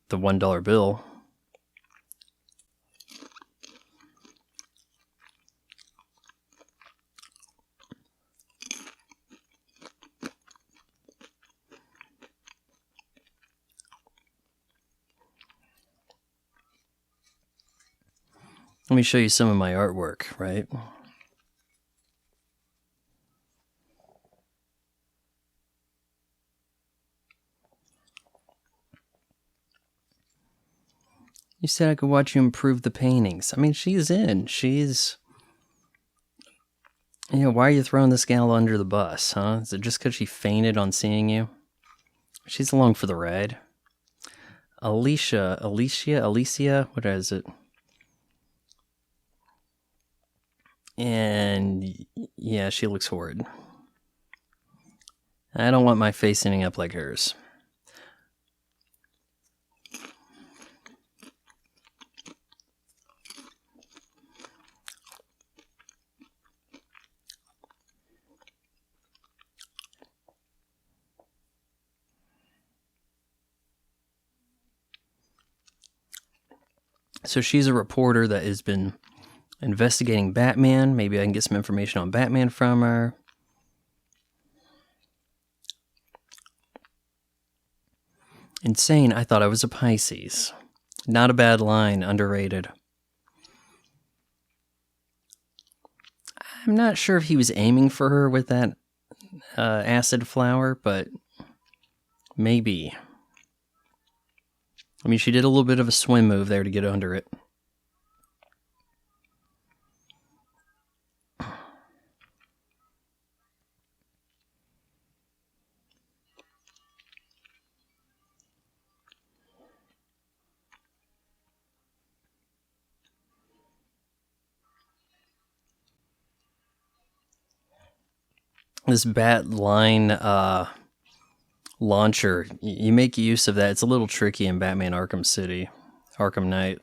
$1 bill. Let me show you some of my artwork, right? You said I could watch you improve the paintings. I mean, she's in. She's... why are you throwing this gal under the bus, huh? Is it just because she fainted on seeing you? She's along for the ride. Alicia, what is it? And yeah, she looks horrid. I don't want my face ending up like hers. So she's a reporter that has been investigating Batman. Maybe I can get some information on Batman from her. Insane, I thought I was a Pisces. Not a bad line, underrated. I'm not sure if he was aiming for her with that acid flower, but maybe. I mean, she did a little bit of a swim move there to get under it. This bat line launcher, you make use of that. It's a little tricky in Batman Arkham Knight.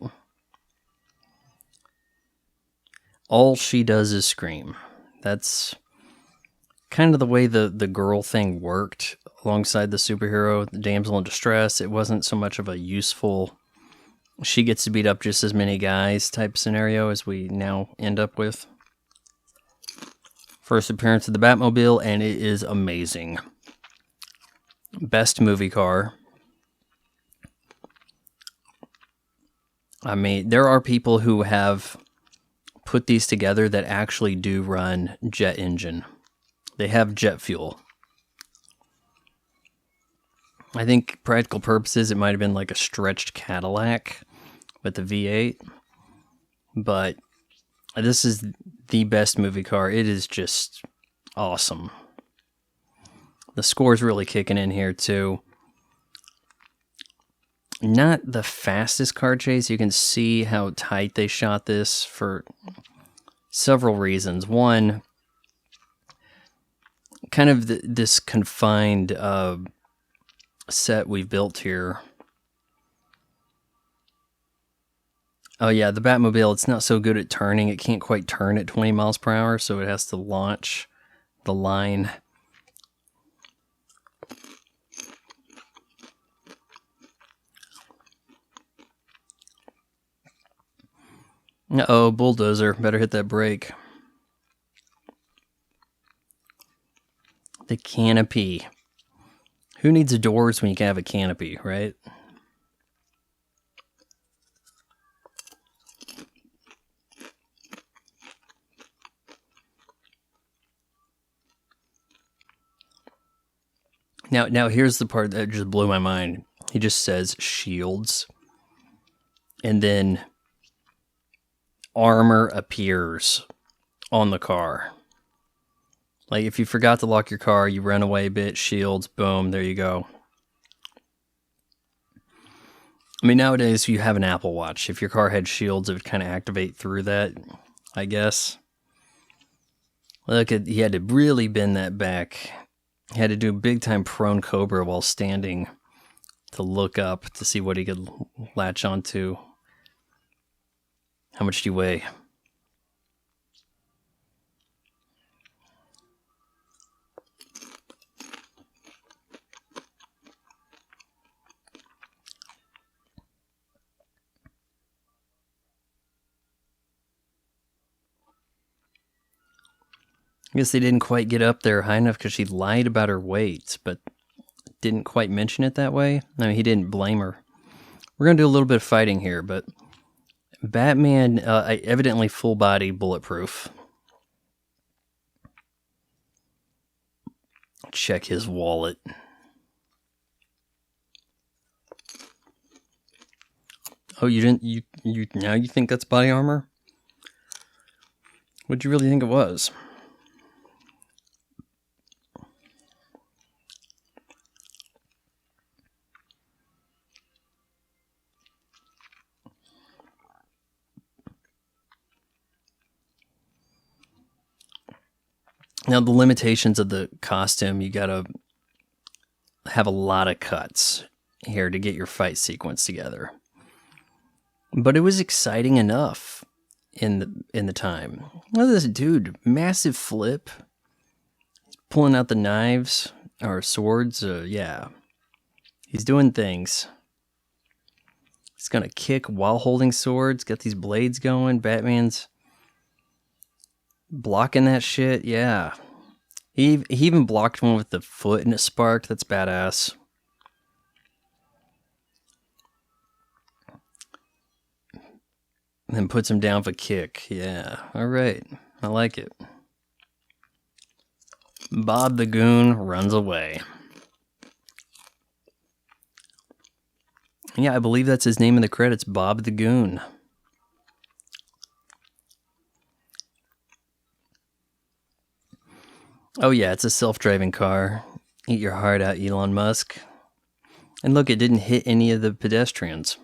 All she does is scream. That's kind of the way the girl thing worked alongside the superhero, the damsel in distress. It wasn't so much of a useful, she gets to beat up just as many guys type scenario as we now end up with. First appearance of the Batmobile, and it is amazing. Best movie car. I mean, there are people who have put these together that actually do run jet engine. They have jet fuel. I think practical purposes, it might have been like a stretched Cadillac with the V8. But this is the best movie car. It is just awesome. The score's really kicking in here too. Not the fastest car chase. You can see how tight they shot this for several reasons. One, kind of this confined set we've built here. Oh yeah, the Batmobile, it's not so good at turning. It can't quite turn at 20 miles per hour, so it has to launch the line. Uh-oh, bulldozer. Better hit that brake. The canopy. Who needs doors when you can have a canopy, right? Now here's the part that just blew my mind. He just says shields. And then armor appears on the car. Like if you forgot to lock your car, you run away a bit, shields, boom, there you go. I mean, nowadays you have an Apple Watch. If your car had shields, it would kind of activate through that, I guess. Look, he had to really bend that back. He had to do a big time prone cobra while standing to look up to see what he could latch onto. How much do you weigh? I guess they didn't quite get up there high enough because she lied about her weight, but didn't quite mention it that way. I mean, he didn't blame her. We're going to do a little bit of fighting here, but Batman, evidently full body bulletproof. Check his wallet. Oh, you didn't, you now you think that's body armor? What'd you really think it was? Now, the limitations of the costume, you gotta have a lot of cuts here to get your fight sequence together. But it was exciting enough in the time. Look at this dude, massive flip. He's pulling out the knives or swords. Yeah, he's doing things. He's gonna kick while holding swords. Got these blades going. Batman's blocking that shit, yeah. He even blocked one with the foot and it sparked. That's badass. And then puts him down for kick. Yeah, alright. I like it. Bob the Goon runs away. Yeah, I believe that's his name in the credits, Bob the Goon. Oh yeah, it's a self-driving car. Eat your heart out, Elon Musk. And look, it didn't hit any of the pedestrians.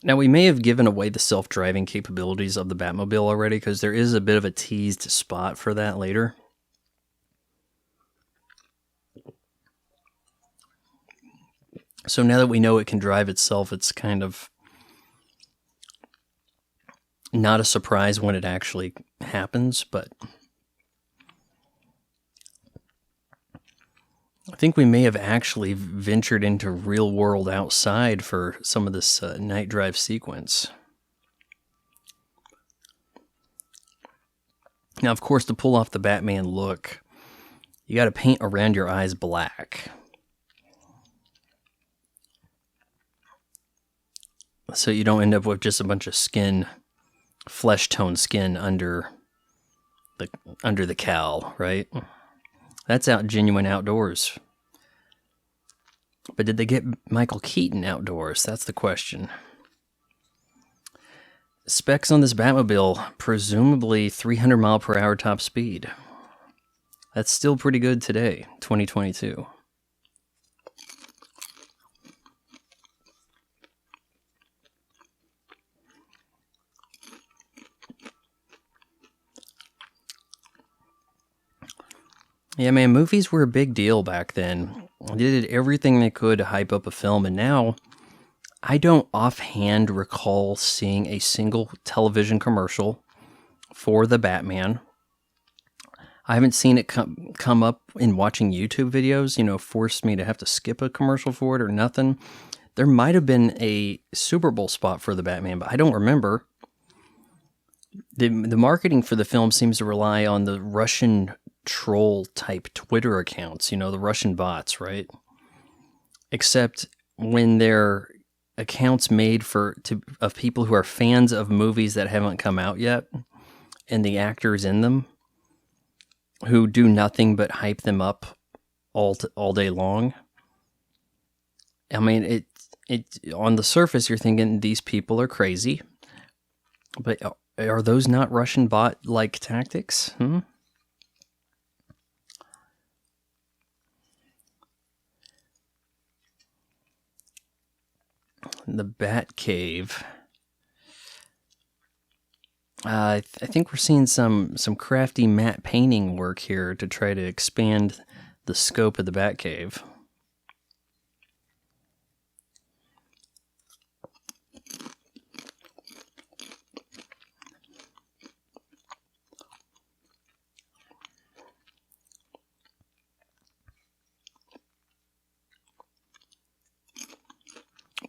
Now, we may have given away the self-driving capabilities of the Batmobile already, because there is a bit of a teased spot for that later. So now that we know it can drive itself, it's kind of not a surprise when it actually happens, but I think we may have actually ventured into real world outside for some of this night drive sequence. Now, of course, to pull off the Batman look, you got to paint around your eyes black. So you don't end up with just a bunch of skin, flesh tone skin under the cowl, right? That's genuine outdoors. But did they get Michael Keaton outdoors? That's the question. Specs on this Batmobile, presumably 300 mile per hour top speed. That's still pretty good today, 2022. Yeah, man, movies were a big deal back then. They did everything they could to hype up a film, and now I don't offhand recall seeing a single television commercial for the Batman. I haven't seen it come up in watching YouTube videos, forced me to have to skip a commercial for it or nothing. There might have been a Super Bowl spot for the Batman, but I don't remember. The marketing for the film seems to rely on the Russian troll type Twitter accounts, the Russian bots, right? Except when they're accounts made of people who are fans of movies that haven't come out yet, and the actors in them who do nothing but hype them up all day long. I mean, it on the surface you're thinking these people are crazy, but are those not Russian bot-like tactics? The Bat Cave. I think we're seeing some crafty matte painting work here to try to expand the scope of the Bat Cave.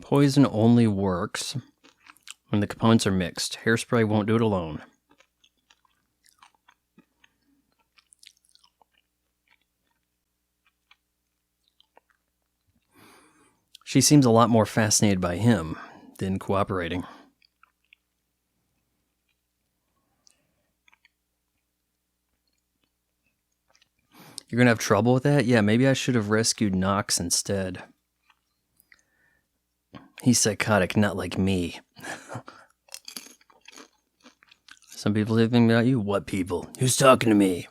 Poison only works when the components are mixed. Hairspray won't do it alone. She seems a lot more fascinated by him than cooperating. You're going to have trouble with that? Yeah, maybe I should have rescued Knox instead. He's psychotic, not like me. Some people say things about you. What people? Who's talking to me?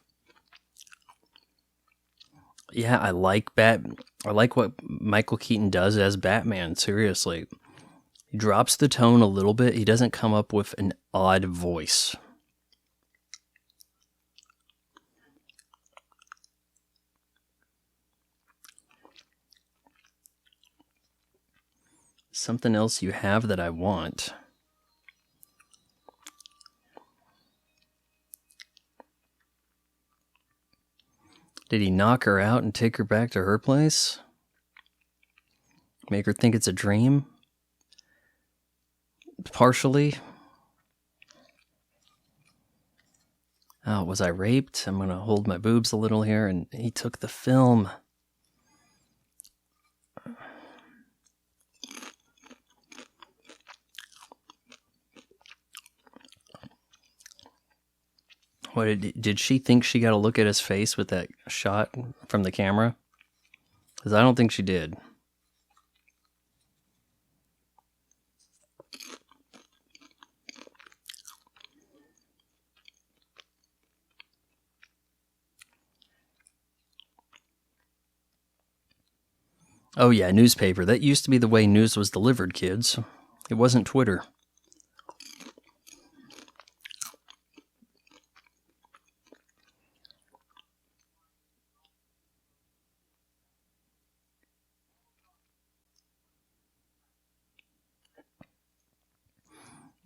Yeah, I like what Michael Keaton does as Batman, seriously. He drops the tone a little bit. He doesn't come up with an odd voice. Something else you have that I want. Did he knock her out and take her back to her place? Make her think it's a dream? Partially? Oh, was I raped? I'm going to hold my boobs a little here. And he took the film. What did she think she got a look at his face with that shot from the camera? Because I don't think she did. Oh yeah, newspaper. That used to be the way news was delivered, kids. It wasn't Twitter.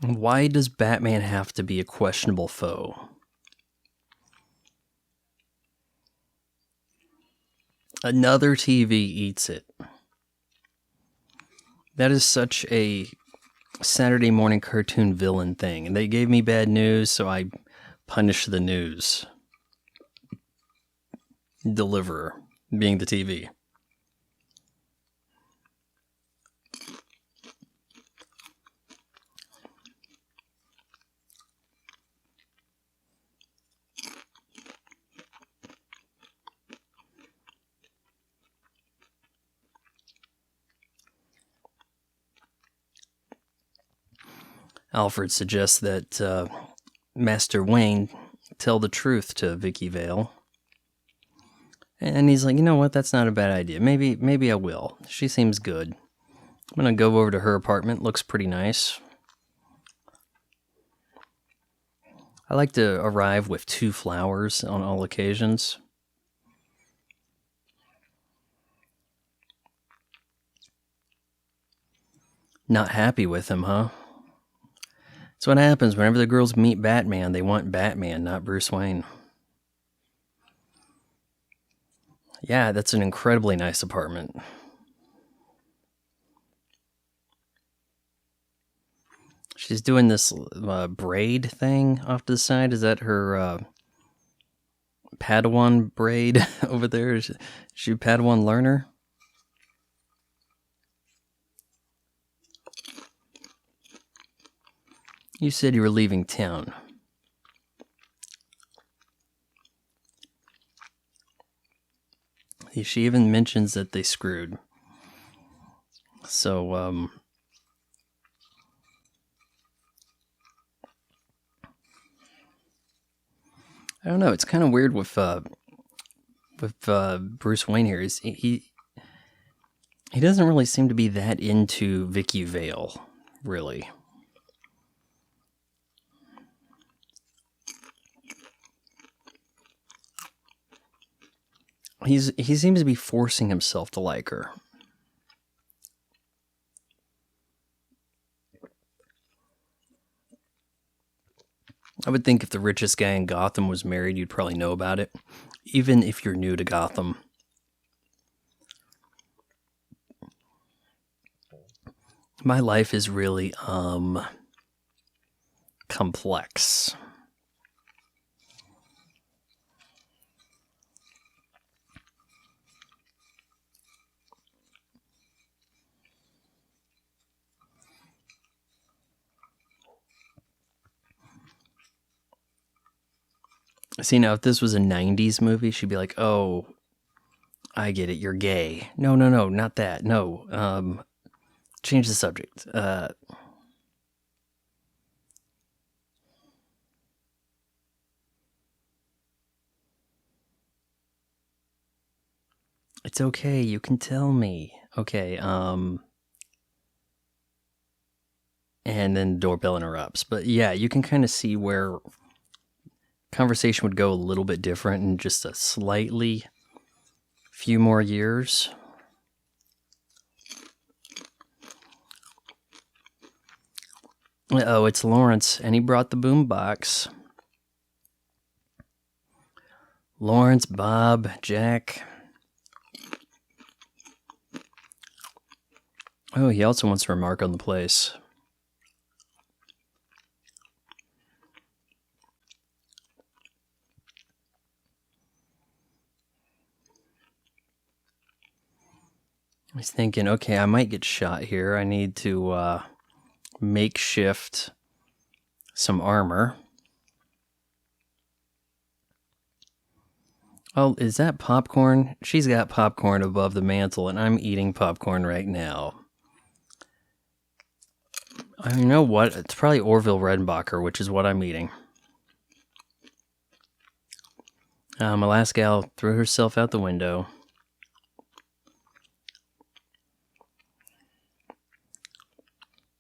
Why does Batman have to be a questionable foe? Another TV eats it. That is such a Saturday morning cartoon villain thing. And they gave me bad news, so I punished the news deliverer, being the TV. Alfred suggests that Master Wayne tell the truth to Vicky Vale. And he's like, you know what, that's not a bad idea. Maybe I will. She seems good. I'm going to go over to her apartment. Looks pretty nice. I like to arrive with 2 flowers on all occasions. Not happy with him, huh? That's what happens whenever the girls meet Batman. They want Batman, not Bruce Wayne. Yeah, that's an incredibly nice apartment. She's doing this braid thing off to the side. Is that her Padawan braid over there? Is she a Padawan learner? You said you were leaving town. She even mentions that they screwed. So, I don't know. It's kind of weird with Bruce Wayne here. He doesn't really seem to be that into Vicky Vale, really. He seems to be forcing himself to like her. I would think if the richest guy in Gotham was married, you'd probably know about it, even if you're new to Gotham. My life is really complex. See, now, if this was a 90s movie, she'd be like, oh, I get it, you're gay. No, not that. No, change the subject. It's okay, you can tell me. Okay, and then the doorbell interrupts. But yeah, you can kind of see where conversation would go a little bit different in just a slightly few more years. Oh, it's Lawrence, and he brought the boombox. Lawrence, Bob, Jack. Oh, he also wants to remark on the place. He's thinking, okay, I might get shot here. I need to makeshift some armor. Oh, is that popcorn? She's got popcorn above the mantle, and I'm eating popcorn right now. You know what? It's probably Orville Redenbacher, which is what I'm eating. My last gal threw herself out the window.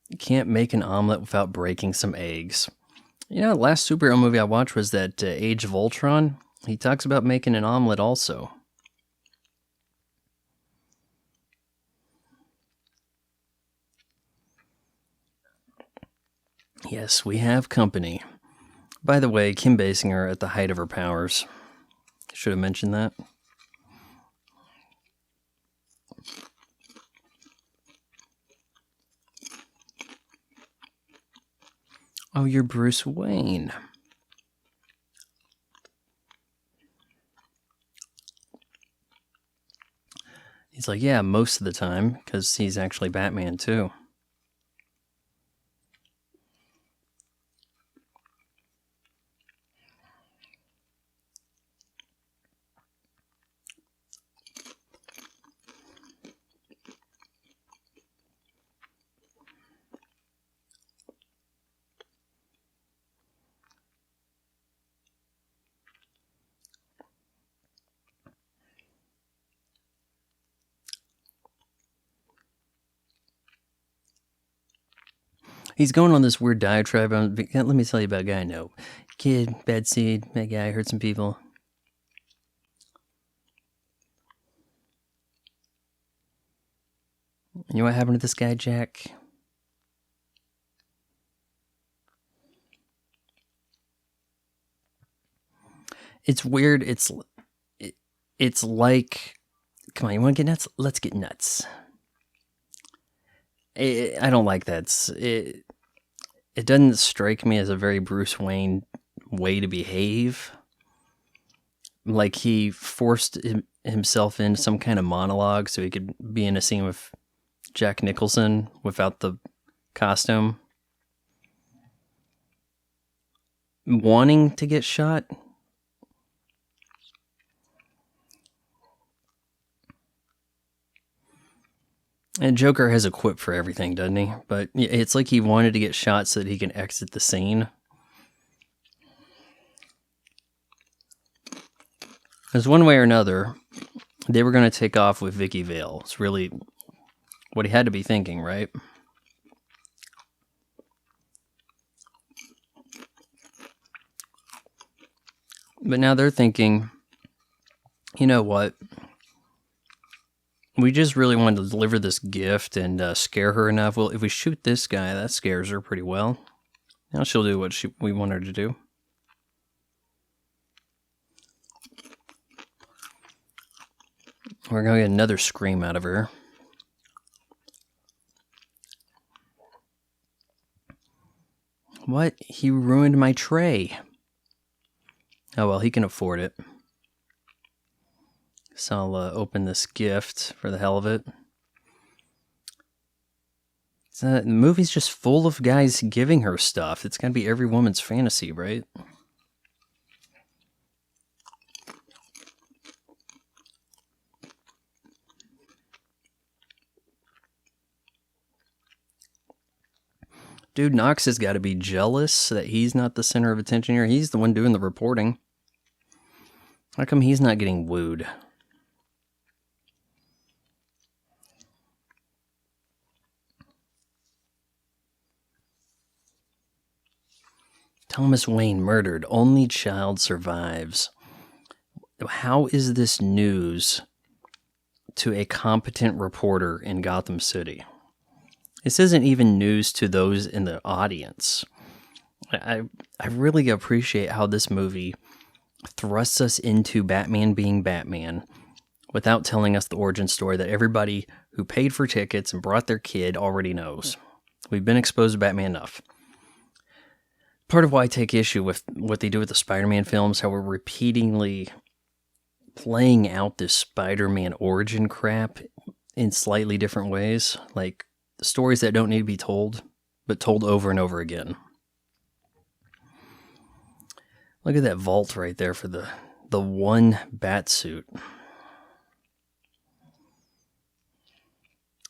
You can't make an omelet without breaking some eggs. You know, the last superhero movie I watched was that Age of Ultron. He talks about making an omelet also. Yes, we have company. By the way, Kim Basinger at the height of her powers. Should have mentioned that. Oh, you're Bruce Wayne. He's like, yeah, most of the time, because he's actually Batman too. He's going on this weird diatribe. Let me tell you about a guy I know. Kid, bad seed, bad guy, hurt some people. You know what happened to this guy, Jack? It's weird. It's it's like, come on, you want to get nuts? Let's get nuts. I don't like that. It doesn't strike me as a very Bruce Wayne way to behave. Like he forced himself into some kind of monologue so he could be in a scene with Jack Nicholson without the costume. Wanting to get shot. And Joker has a quip for everything, doesn't he? But it's like he wanted to get shot so that he can exit the scene. Because one way or another, they were going to take off with Vicky Vale. It's really what he had to be thinking, right? But now they're thinking, you know what? We just really wanted to deliver this gift and scare her enough. Well, if we shoot this guy, that scares her pretty well. Now she'll do what we want her to do. We're going to get another scream out of her. What? He ruined my tray. Oh, well, he can afford it. So I'll open this gift for the hell of it. The movie's just full of guys giving her stuff. It's going to be every woman's fantasy, right? Dude, Knox has got to be jealous that he's not the center of attention here. He's the one doing the reporting. How come he's not getting wooed? Thomas Wayne murdered. Only child survives. How is this news to a competent reporter in Gotham City? This isn't even news to those in the audience. I really appreciate how this movie thrusts us into Batman being Batman without telling us the origin story that everybody who paid for tickets and brought their kid already knows. We've been exposed to Batman enough. Part of why I take issue with what they do with the Spider-Man films, how we're repeatedly playing out this Spider-Man origin crap in slightly different ways. Like, stories that don't need to be told, but told over and over again. Look at that vault right there for the one bat suit.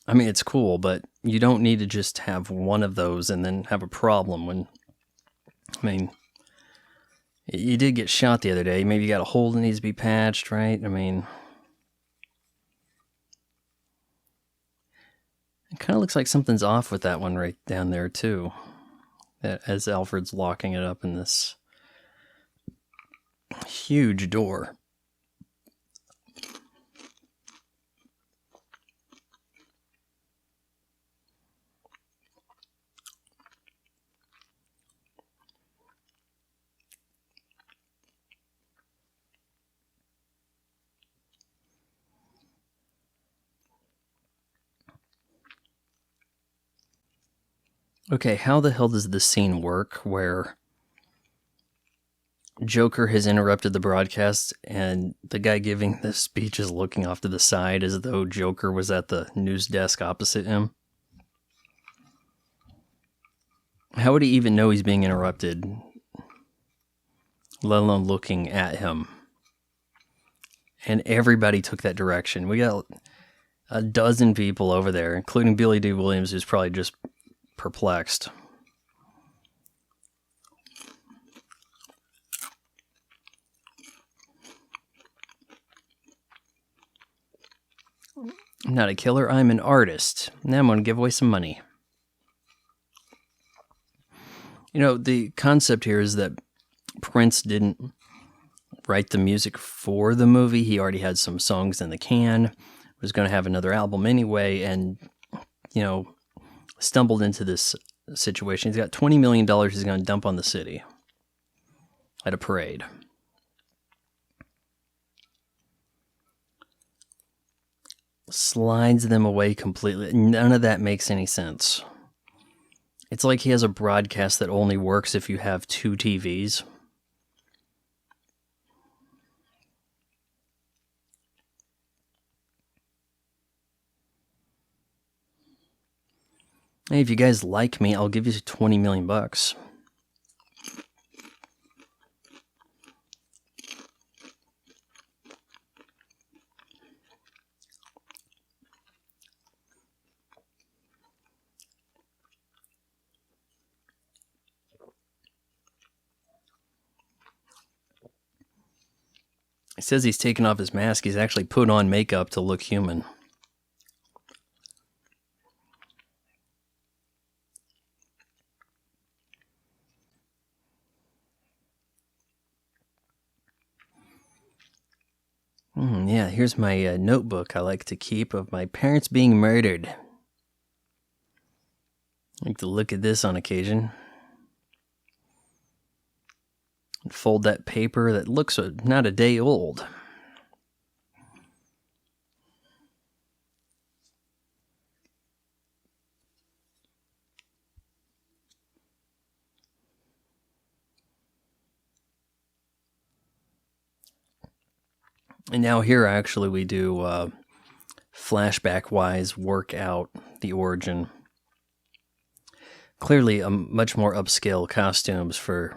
I mean, it's cool, but you don't need to just have one of those and then have a problem when, I mean, you did get shot the other day. Maybe you got a hole that needs to be patched, right? I mean, it kind of looks like something's off with that one right down there, too. As Alfred's locking it up in this huge door. Okay, how the hell does this scene work where Joker has interrupted the broadcast and the guy giving the speech is looking off to the side as though Joker was at the news desk opposite him? How would he even know he's being interrupted, let alone looking at him? And everybody took that direction. We got a dozen people over there, including Billy Dee Williams, who's probably just perplexed. I'm not a killer, I'm an artist. Now I'm going to give away some money. You know, the concept here is that Prince didn't write the music for the movie. He already had some songs in the can, was going to have another album anyway, and, you know, stumbled into this situation. He's got $20 million he's going to dump on the city at a parade. slides them away completely. None of that makes any sense. It's like he has a broadcast that only works if you have 2 TVs. Hey, if you guys like me, I'll give you $20 million. He says he's taken off his mask. He's actually put on makeup to look human. Yeah, here's my notebook I like to keep of my parents being murdered. I like to look at this on occasion. And fold that paper that looks not a day old. And now here, actually, we do flashback-wise work out the origin. Clearly, a much more upscale costumes for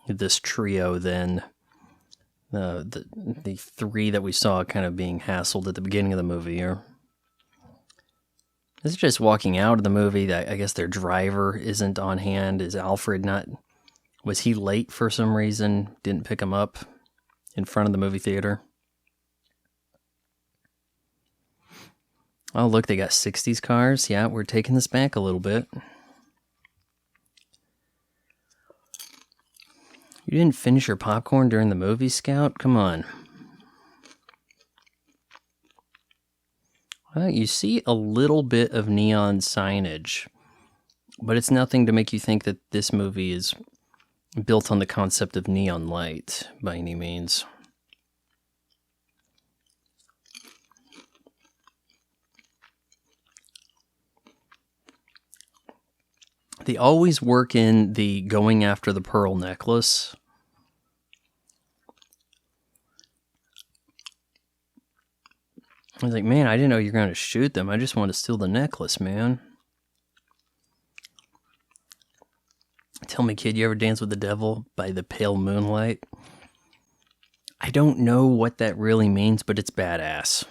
this trio than the 3 that we saw kind of being hassled at the beginning of the movie here. This is just walking out of the movie. That I guess their driver isn't on hand. Is Alfred not? Was he late for some reason? Didn't pick him up in front of the movie theater? Oh, look, they got 60s cars. Yeah, we're taking this back a little bit. You didn't finish your popcorn during the movie, Scout? Come on. Well, you see a little bit of neon signage, but it's nothing to make you think that this movie is built on the concept of neon light by any means. They always work in the going after the pearl necklace. I was like, man, I didn't know you were going to shoot them. I just want to steal the necklace, man. Tell me, kid, you ever dance with the devil by the pale moonlight? I don't know what that really means, but it's badass.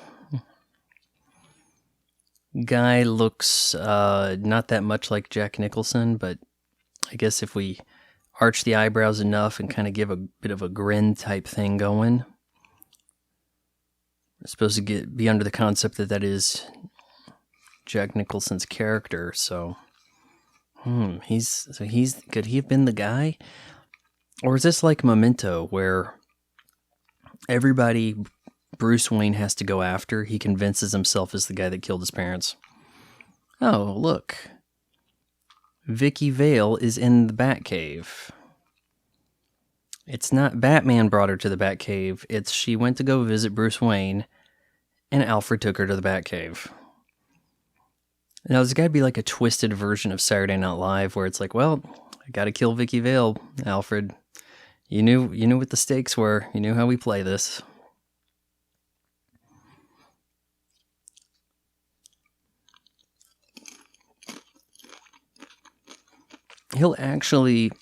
Guy looks not that much like Jack Nicholson, but I guess if we arch the eyebrows enough and kind of give a bit of a grin type thing going, we're supposed to be under the concept that is Jack Nicholson's character. So, could he have been the guy? Or is this like Memento, where everybody Bruce Wayne has to go after, he convinces himself is the guy that killed his parents? Oh, look. Vicky Vale is in the Batcave. It's not Batman brought her to the Batcave. It's she went to go visit Bruce Wayne, and Alfred took her to the Batcave. Now, there's got to be like a twisted version of Saturday Night Live where it's like, well, I got to kill Vicky Vale, Alfred. You knew what the stakes were. You knew how we play this. He'll actually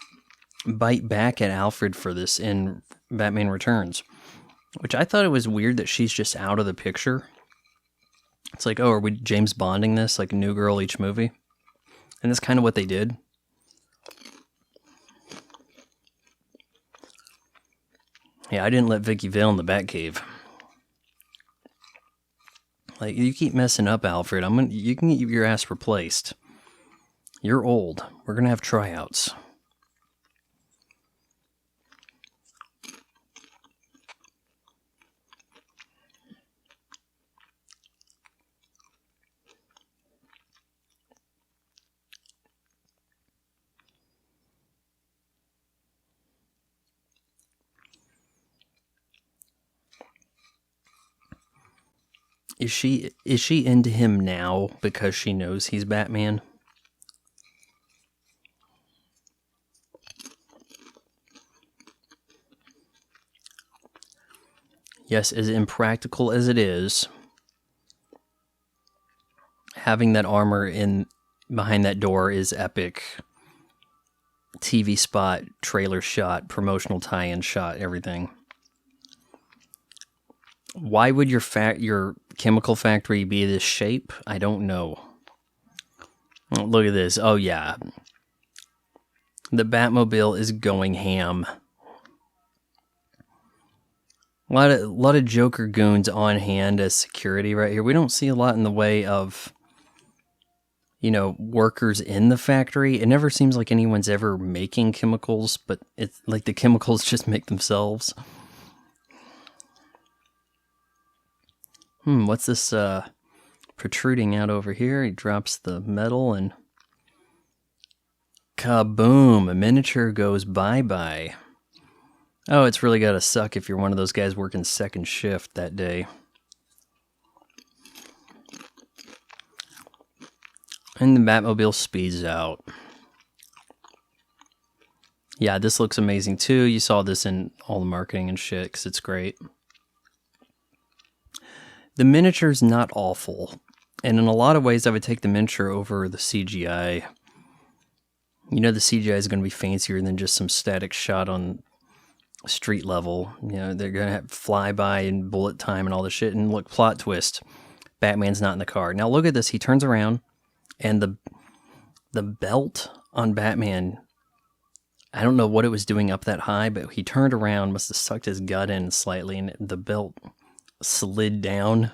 bite back at Alfred for this in Batman Returns, which I thought it was weird that she's just out of the picture. It's like, oh, are we James Bonding this, like a new girl each movie? And that's kind of what they did. Yeah, I didn't let Vicky Vale in the Batcave. Like, you keep messing up, Alfred. You can get your ass replaced. You're old. We're gonna have tryouts. Is she into him now because she knows he's Batman? Yes, as impractical as it is, having that armor in behind that door is epic. TV spot, trailer shot, promotional tie-in shot, everything. Why would your chemical factory be this shape? I don't know. Oh, look at this. Oh yeah. The Batmobile is going ham. A lot of Joker goons on hand as security right here. We don't see a lot in the way of, workers in the factory. It never seems like anyone's ever making chemicals, but it's like the chemicals just make themselves. What's this protruding out over here? He drops the metal and kaboom, a miniature goes bye-bye. Oh, it's really gotta suck if you're one of those guys working second shift that day. And the Batmobile speeds out. Yeah, this looks amazing too. You saw this in all the marketing and shit, because it's great. The miniature's not awful. And in a lot of ways, I would take the miniature over the CGI. The CGI is going to be fancier than just some static shot on street level. They're going to have flyby and bullet time and all this shit. And look, plot twist. Batman's not in the car. Now look at this. He turns around and the belt on Batman, I don't know what it was doing up that high, but he turned around, must have sucked his gut in slightly, and the belt slid down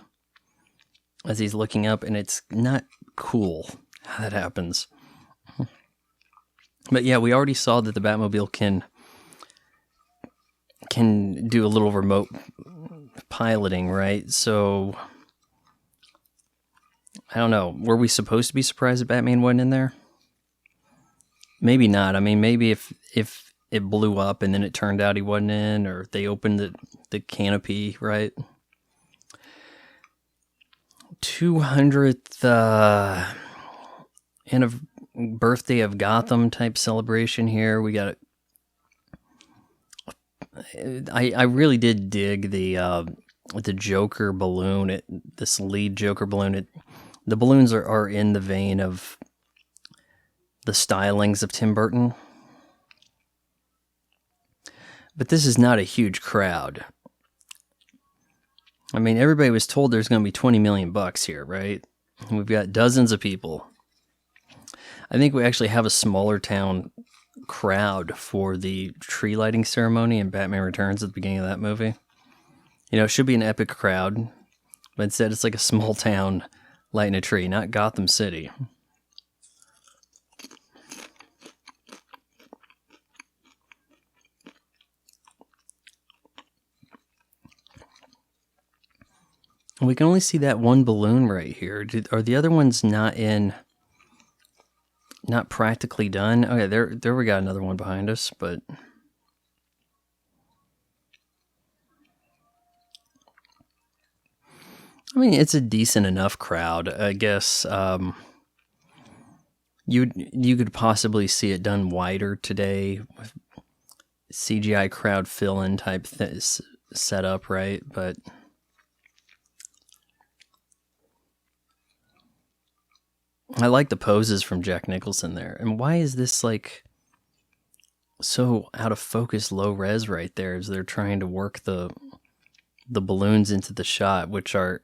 as he's looking up, and it's not cool how that happens. But yeah, we already saw that the Batmobile can do a little remote piloting, right? So I don't know. Were we supposed to be surprised that Batman wasn't in there? Maybe not. I mean, maybe if it blew up and then it turned out he wasn't in, or they opened the canopy, right? 200th birthday of Gotham type celebration here. We got I really did dig the Joker balloon. This lead Joker balloon. The balloons are in the vein of the stylings of Tim Burton. But this is not a huge crowd. I mean, everybody was told there's going to be $20 million here, right? We've got dozens of people. I think we actually have a smaller town crowd for the tree lighting ceremony in Batman Returns at the beginning of that movie. It should be an epic crowd, but instead it's like a small town lighting a tree, not Gotham City. We can only see that one balloon right here. Are the other ones not practically done? Okay, there we got another one behind us, but I mean, it's a decent enough crowd, I guess. You could possibly see it done wider today with CGI crowd fill-in type setup, right? But I like the poses from Jack Nicholson there. And why is this like so out of focus, low res right there as they're trying to work the balloons into the shot, which are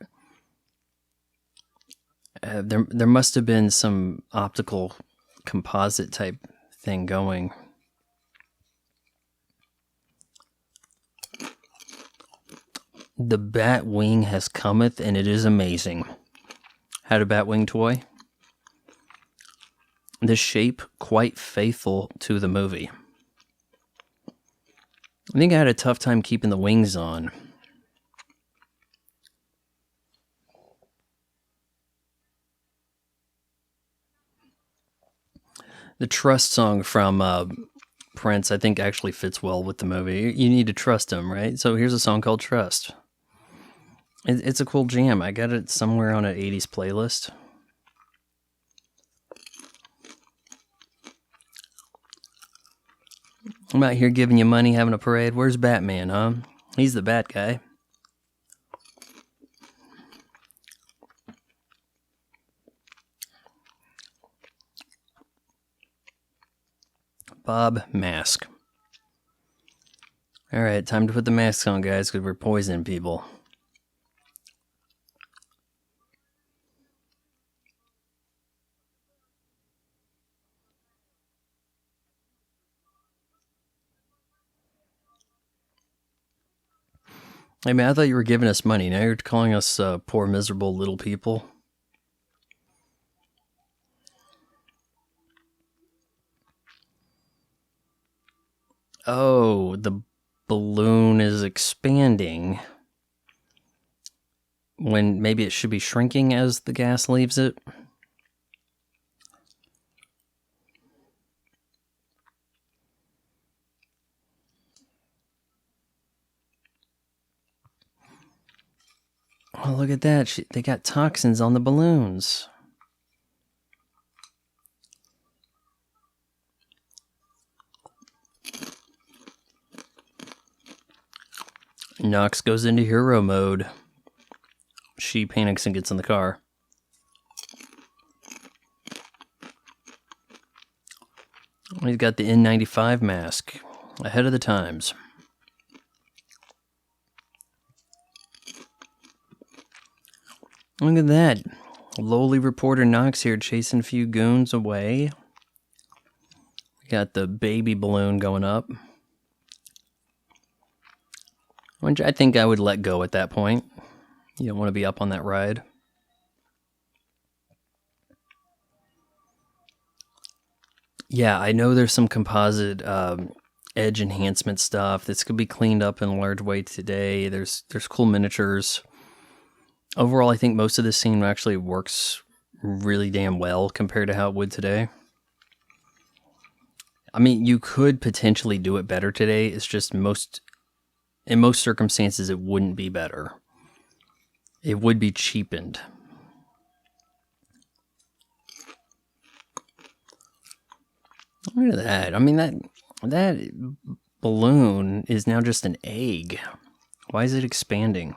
there must have been some optical composite type thing going. The Batwing has cometh, and it is amazing. Had a Batwing toy. The shape quite faithful to the movie. I think I had a tough time keeping the wings on. The Trust song from Prince, I think, actually fits well with the movie. You need to trust him, right? So here's a song called Trust. It's a cool jam. I got it somewhere on an 80s playlist. I'm out here giving you money, having a parade. Where's Batman, huh? He's the bad guy. Bob Mask. Alright, time to put the masks on, guys, because we're poisoning people. Hey man, I thought you were giving us money. Now you're calling us poor, miserable little people. Oh, the balloon is expanding when maybe it should be shrinking as the gas leaves it. Oh, look at that. They got toxins on the balloons. Knox goes into hero mode. She panics and gets in the car. He's got the N95 mask. Ahead of the times. Look at that. Lowly reporter Knox here chasing a few goons away. We got the baby balloon going up. Which I think I would let go at that point. You don't want to be up on that ride. Yeah, I know there's some composite edge enhancement stuff. This could be cleaned up in a large way today. There's cool miniatures. Overall, I think most of this scene actually works really damn well compared to how it would today. I mean, you could potentially do it better today. It's just in most circumstances, it wouldn't be better. It would be cheapened. Look at that. I mean, that balloon is now just an egg. Why is it expanding?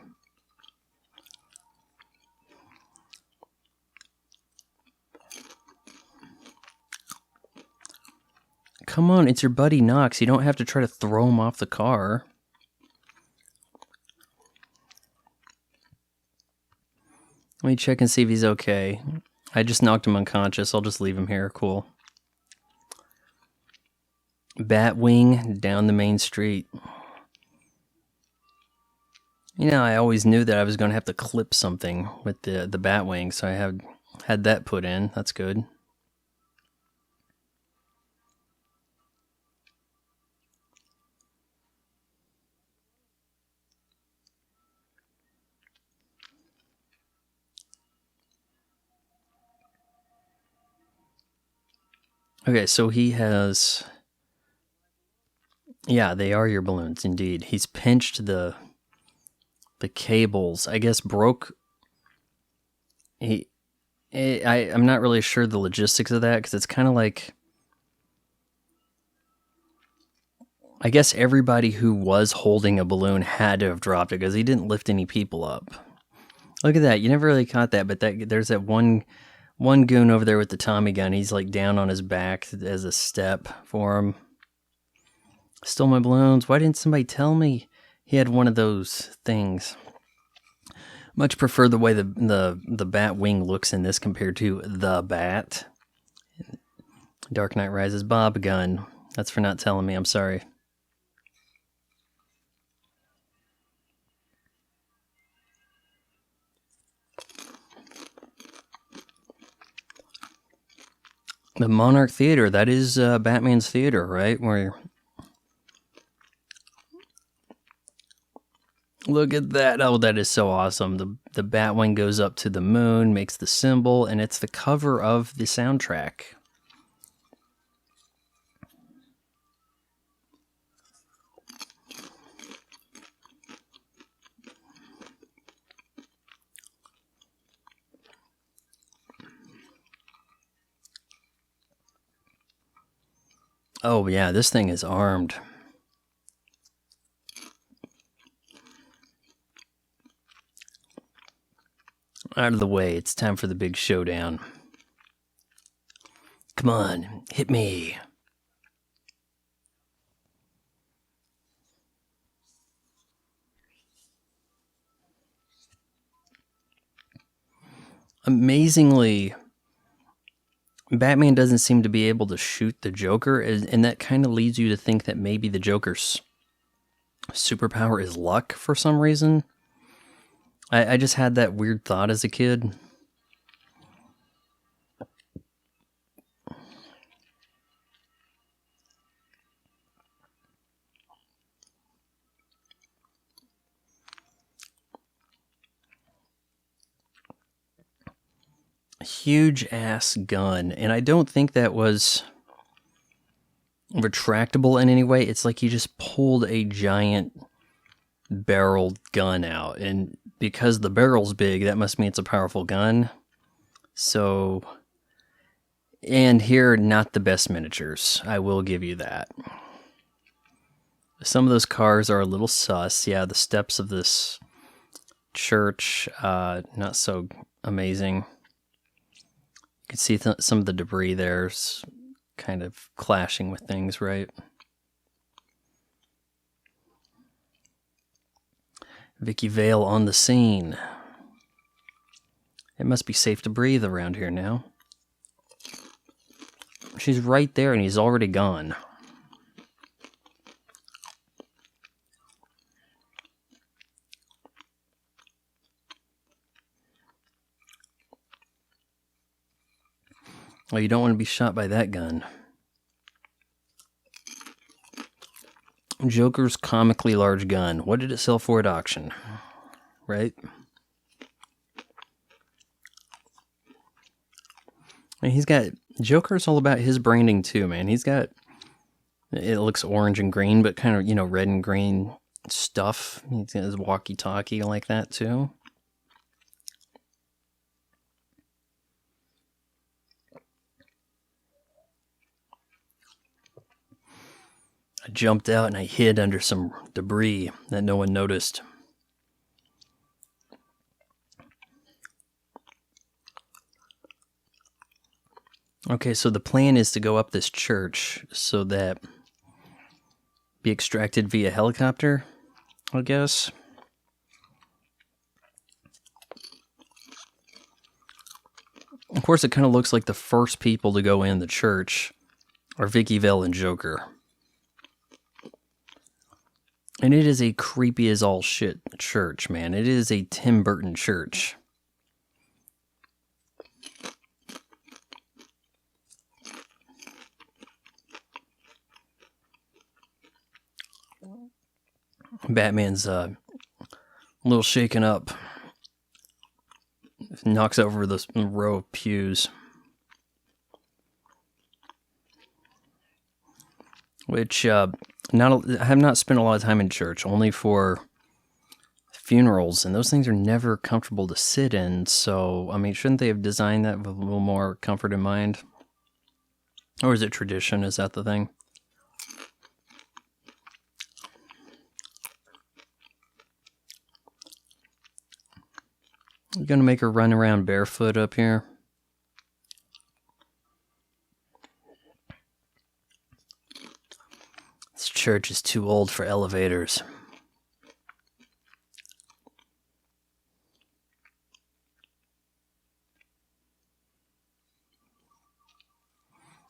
Come on, it's your buddy Knox. You don't have to try to throw him off the car. Let me check and see if he's okay. I just knocked him unconscious. I'll just leave him here. Cool. Batwing down the main street. You know, I always knew that I was going to have to clip something with the Batwing, so I had that put in. That's good. Okay, so he has... Yeah, they are your balloons, indeed. He's pinched the cables. I guess broke... I'm not really sure the logistics of that, because it's kind of like... I guess everybody who was holding a balloon had to have dropped it, because he didn't lift any people up. Look at that. You never really caught that, but there's that one goon over there with the Tommy gun. He's like down on his back as a step for him. Stole my balloons. Why didn't somebody tell me he had one of those things? Much prefer the way the bat wing looks in this compared to the Bat. Dark Knight Rises Bob gun. That's for not telling me. I'm sorry. The Monarch Theater, that is Batman's theater, right? Where... Look at that. Oh, that is so awesome. The Batwing goes up to the moon, makes the symbol, and it's the cover of the soundtrack. Oh, yeah, this thing is armed. Out of the way, it's time for the big showdown. Come on, hit me. Amazingly, Batman doesn't seem to be able to shoot the Joker, and that kind of leads you to think that maybe the Joker's superpower is luck for some reason. I just had that weird thought as a kid. Huge ass gun, and I don't think that was retractable in any way. It's like he just pulled a giant barreled gun out, and because the barrel's big, that must mean it's a powerful gun. So, and here, not the best miniatures. I will give you that. Some of those cars are a little sus. Yeah, the steps of this church, not so amazing. You can see some of the debris there's kind of clashing with things, right? Vicky Vale on the scene. It must be safe to breathe around here now. She's right there and he's already gone. Oh, you don't want to be shot by that gun. Joker's comically large gun. What did it sell for at auction? Right? And he's got... Joker's all about his branding too, man. He's got... It looks orange and green, but kind of, red and green stuff. He's got his walkie-talkie like that too. I jumped out and I hid under some debris that no one noticed. Okay, so the plan is to go up this church so that be extracted via helicopter, I guess. Of course, it kind of looks like the first people to go in the church are Vicky Vale and Joker. And it is a creepy as all shit church, man. It is a Tim Burton church. Batman's a little shaken up. Knocks over this row of pews. Which, I have not spent a lot of time in church, only for funerals, and those things are never comfortable to sit in, so, I mean, shouldn't they have designed that with a little more comfort in mind? Or is it tradition? Is that the thing? You gonna make her run around barefoot up here? This church is too old for elevators.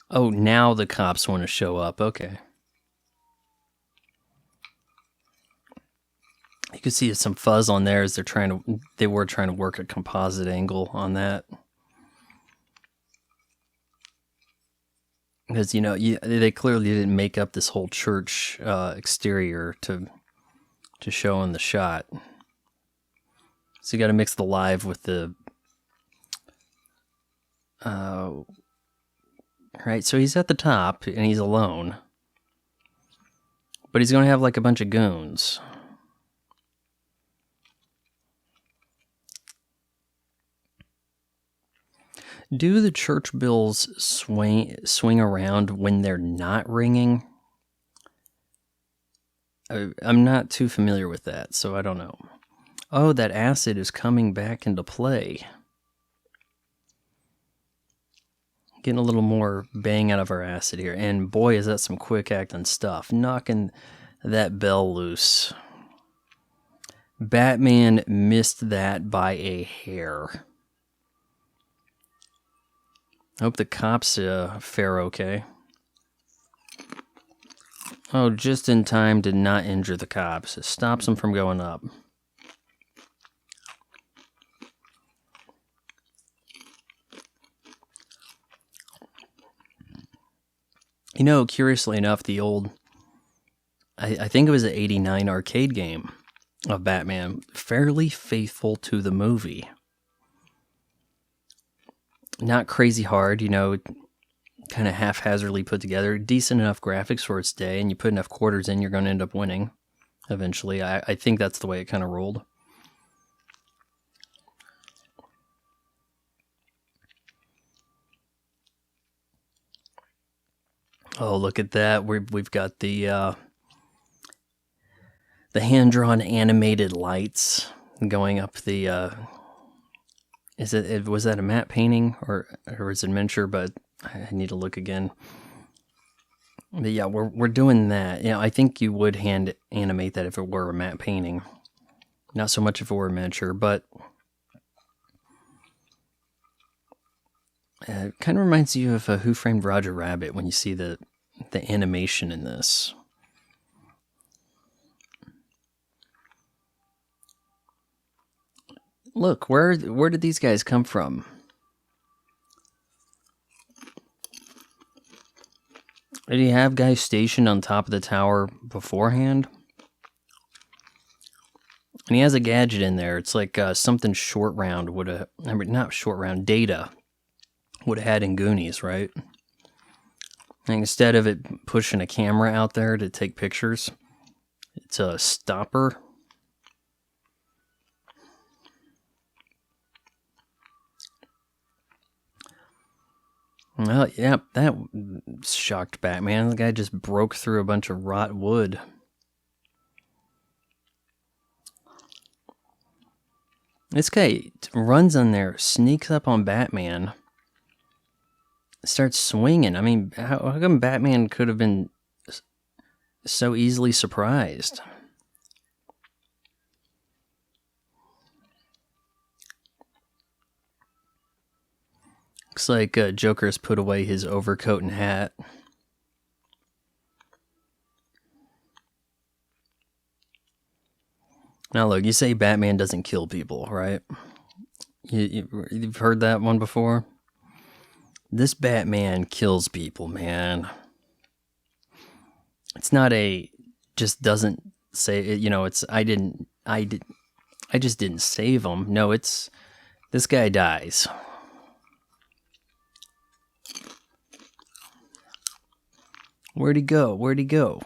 Oh, now the cops want to show up. Okay. You can see some fuzz on there as they were trying to work a composite angle on that. Because, they clearly didn't make up this whole church exterior to show in the shot. So you got to mix the live with the... right, so he's at the top, and he's alone. But he's going to have, like, a bunch of goons. Do the church bells swing around when they're not ringing? I'm not too familiar with that, so I don't know. Oh, that acid is coming back into play. Getting a little more bang out of our acid here. And boy, is that some quick acting stuff. Knocking that bell loose. Batman missed that by a hair. Hope the cops fare okay. Oh, just in time to not injure the cops. It stops them from going up. You know, curiously enough, the old, I think it was an 89 arcade game of Batman, fairly faithful to the movie. Not crazy hard, you know, kind of haphazardly put together. Decent enough graphics for its day, and you put enough quarters in, you're going to end up winning eventually. I think that's the way it kind of rolled. Oh, look at that. We've got the hand-drawn animated lights going up the... was that a matte painting or is it miniature? But I need to look again. But yeah, we're doing that. You know, I think you would hand animate that if it were a matte painting. Not so much if it were a miniature, but it kind of reminds you of Who Framed Roger Rabbit when you see the animation in this. Look, where did these guys come from? Did he have guys stationed on top of the tower beforehand? And he has a gadget in there. It's like something Short Round would have... Not Short Round, Data would have had in Goonies, right? And instead of it pushing a camera out there to take pictures, it's a stopper. Well, yeah, that shocked Batman. The guy just broke through a bunch of rot wood. This guy runs on there, sneaks up on Batman, starts swinging. I mean, how come Batman could have been so easily surprised? Looks like Joker's put away his overcoat and hat. Now look, you say Batman doesn't kill people, right? You've heard that one before? This Batman kills people, man. It's not just doesn't say, you know, it's I just didn't save him. No, it's this guy dies. Where'd he go? Where'd he go?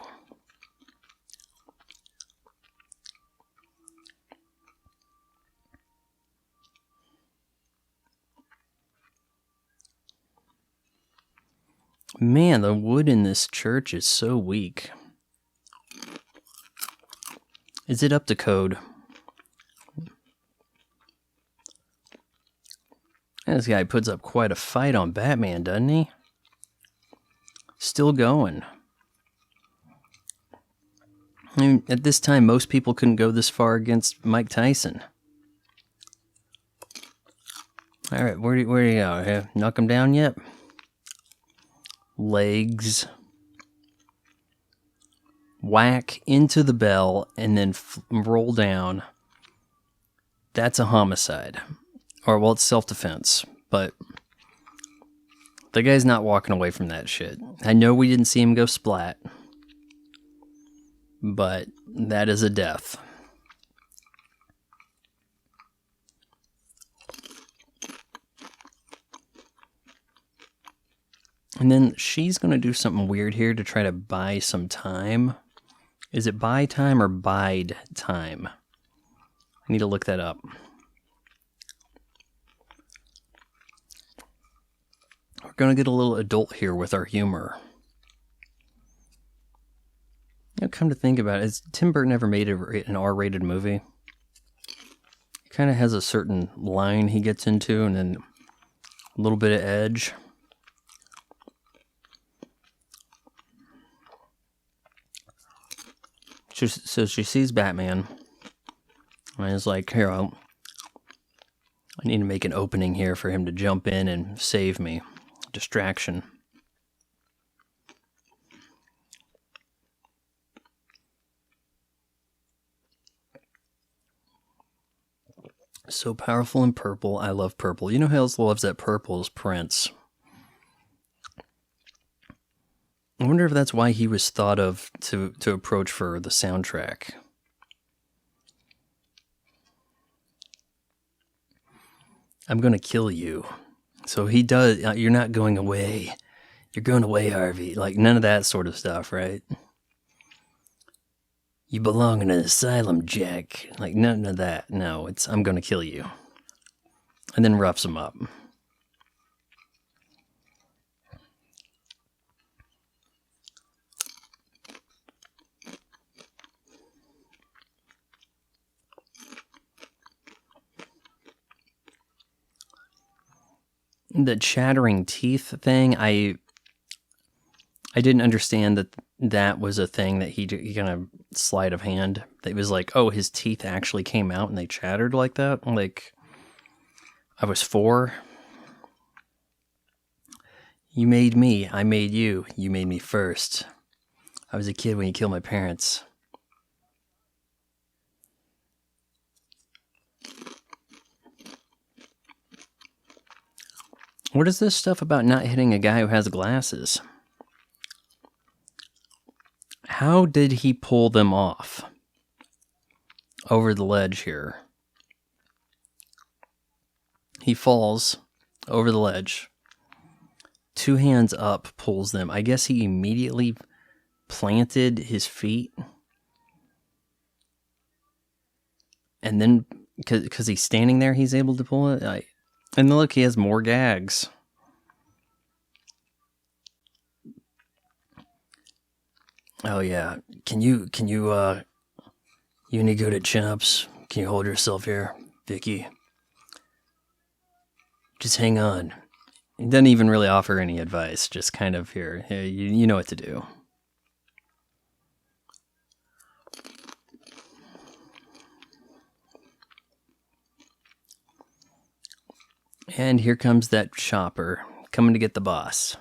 Man, the wood in this church is so weak. Is it up to code? This guy puts up quite a fight on Batman, doesn't he? Still going. I mean, at this time, most people couldn't go this far against Mike Tyson. All right, where do you go? Knock him down yet? Legs. Whack into the bell and then roll down. That's a homicide. Or, well, it's self-defense. But the guy's not walking away from that shit. I know we didn't see him go splat. But that is a death. And then she's going to do something weird here to try to buy some time. Is it buy time or bide time? I need to look that up. going to get a little adult here with our humor. Come to think about it, has Tim Burton ever made an R-rated movie? He kind of has a certain line he gets into and then a little bit of edge. So she sees Batman, and is like, here, I need to make an opening here for him to jump in and save me. Distraction. So powerful in purple. I love purple. You know who else loves that purple is Prince. I wonder if that's why he was thought of to approach for the soundtrack. I'm going to kill you. So he does, you're not going away. You're going away, Harvey. Like, none of that sort of stuff, right? You belong in an asylum, Jack. Like, none of that. No, it's, I'm going to kill you. And then roughs him up. The chattering teeth thing, I didn't understand that was a thing that he kind of sleight of hand. It was like, oh, his teeth actually came out and they chattered like that. Like, I was 4. You made me, I made you. You made me first. I was a kid when you killed my parents. What is this stuff about not hitting a guy who has glasses? How did he pull them off over the ledge here? He falls over the ledge. 2 hands up, pulls them. I guess he immediately planted his feet. And then, because he's standing there, he's able to pull it. And look, he has more gags. Oh yeah, can you any good at chumps? Can you hold yourself here, Vicky? Just hang on. He doesn't even really offer any advice, just kind of here, you know what to do. And here comes that chopper, coming to get the boss.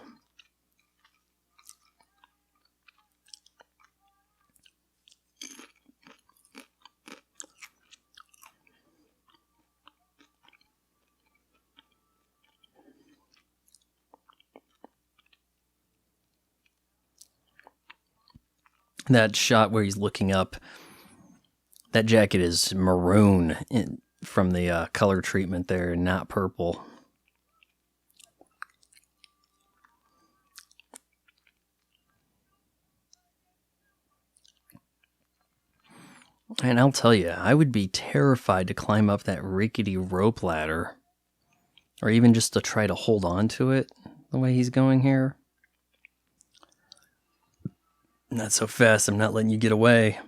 That shot where he's looking up, that jacket is maroon from the color treatment there, not purple. And I'll tell you, I would be terrified to climb up that rickety rope ladder, or even just to try to hold on to it the way he's going here. Not so fast, I'm not letting you get away.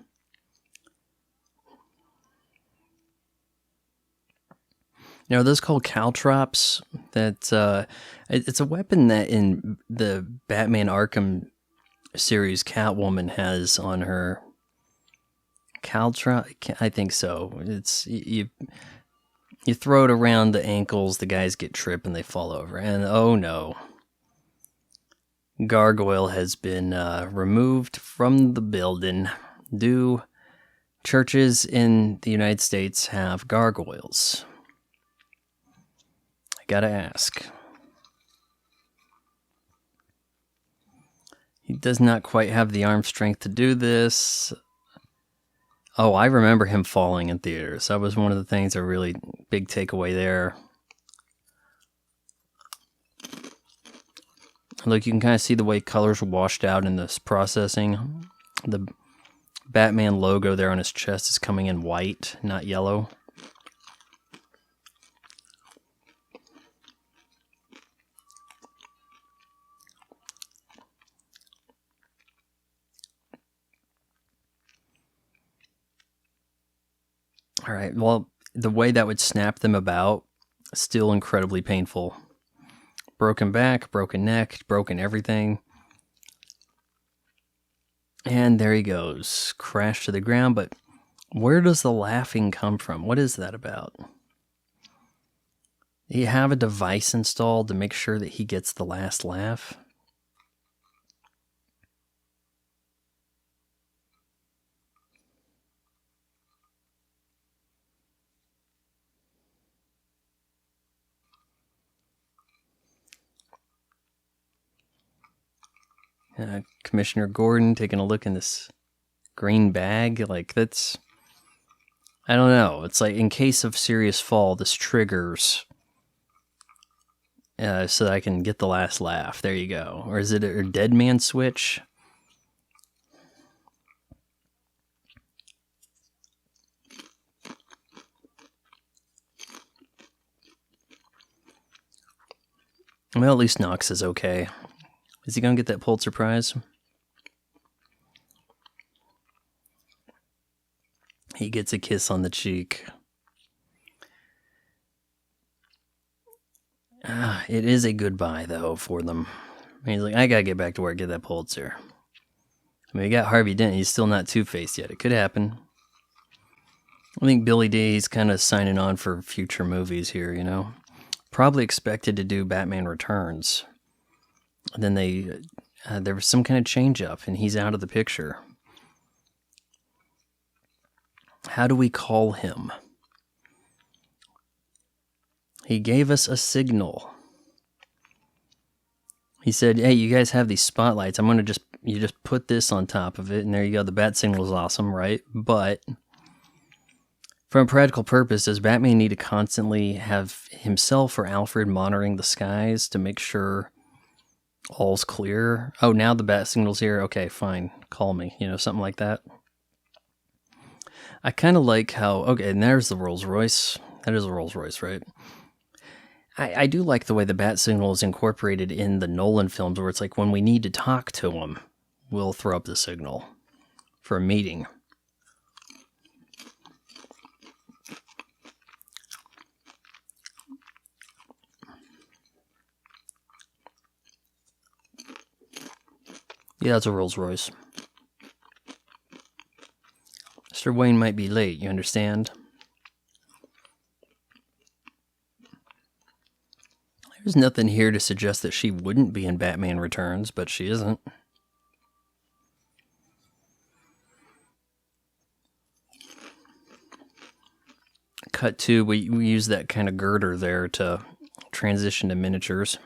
Now, are those called caltrops? That it's a weapon that in the Batman Arkham series, Catwoman has on her. Caltrop? I think so. It's you throw it around the ankles, the guys get tripped and they fall over. And oh no. Gargoyle has been removed from the building. Do churches in the United States have gargoyles? I gotta ask. He does not quite have the arm strength to do this. Oh, I remember him falling in theaters. That was one of the things, a really big takeaway there. Look, you can kind of see the way colors were washed out in this processing. The Batman logo there on his chest is coming in white, not yellow. All right. Well, the way that would snap them about, still incredibly painful. Broken back, broken neck, broken everything. And there he goes. Crashed to the ground. But where does the laughing come from? What is that about? Do you have a device installed to make sure that he gets the last laugh? Commissioner Gordon taking a look in this green bag. Like, that's... I don't know. It's like, in case of serious fall, this triggers... so that I can get the last laugh. There you go. Or is it a dead man switch? Well, at least Knox is okay. Is he going to get that Pulitzer Prize? He gets a kiss on the cheek. It is a goodbye, though, for them. He's like, I got to get back to work, get that Pulitzer. I mean, we got Harvey Dent. He's still not Two-Faced yet. It could happen. I think Billy D, he's kind of signing on for future movies here, you know? Probably expected to do Batman Returns. And then there was some kind of change up, and he's out of the picture. How do we call him? He gave us a signal. He said, hey, you guys have these spotlights. I'm going to you just put this on top of it, and there you go. The bat signal is awesome, right? But for a practical purpose, does Batman need to constantly have himself or Alfred monitoring the skies to make sure all's clear? Oh, now the bat signal's here. Okay, fine. Call me. You know, something like that. I kind of like how... Okay, and there's the Rolls Royce. That is a Rolls Royce, right? I do like the way the bat signal is incorporated in the Nolan films, where it's like when we need to talk to him, we'll throw up the signal for a meeting. Yeah, that's a Rolls Royce. Mr. Wayne might be late, you understand? There's nothing here to suggest that she wouldn't be in Batman Returns, but she isn't. Cut to, we use that kind of girder there to transition to miniatures.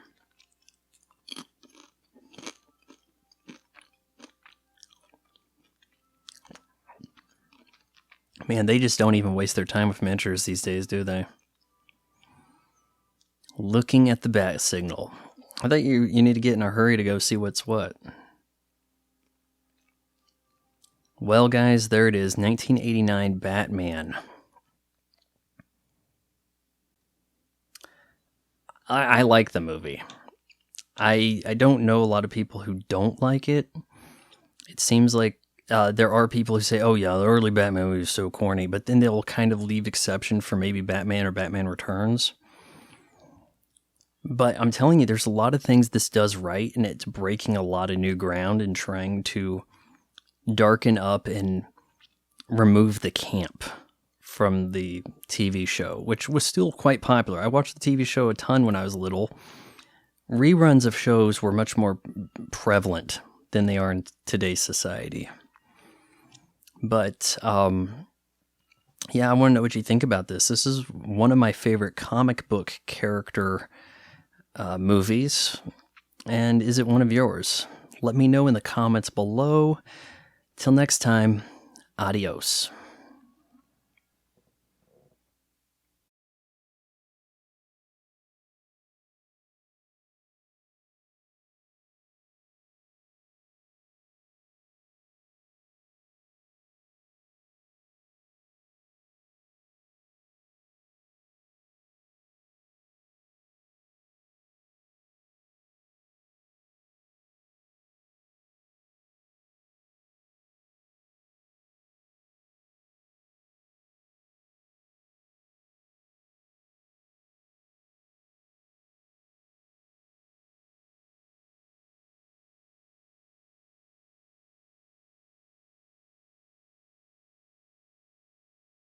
Man, they just don't even waste their time with miniatures these days, do they? Looking at the bat signal. I thought you need to get in a hurry to go see what's what. Well, guys, there it is. 1989 Batman. I like the movie. I don't know a lot of people who don't like it. It seems like there are people who say, oh yeah, the early Batman movie was so corny, but then they'll kind of leave exception for maybe Batman or Batman Returns. But I'm telling you, there's a lot of things this does right, and it's breaking a lot of new ground and trying to darken up and remove the camp from the TV show, which was still quite popular. I watched the TV show a ton when I was little. Reruns of shows were much more prevalent than they are in today's society. But, yeah, I want to know what you think about this. This is one of my favorite comic book character movies. And is it one of yours? Let me know in the comments below. Till next time, adios.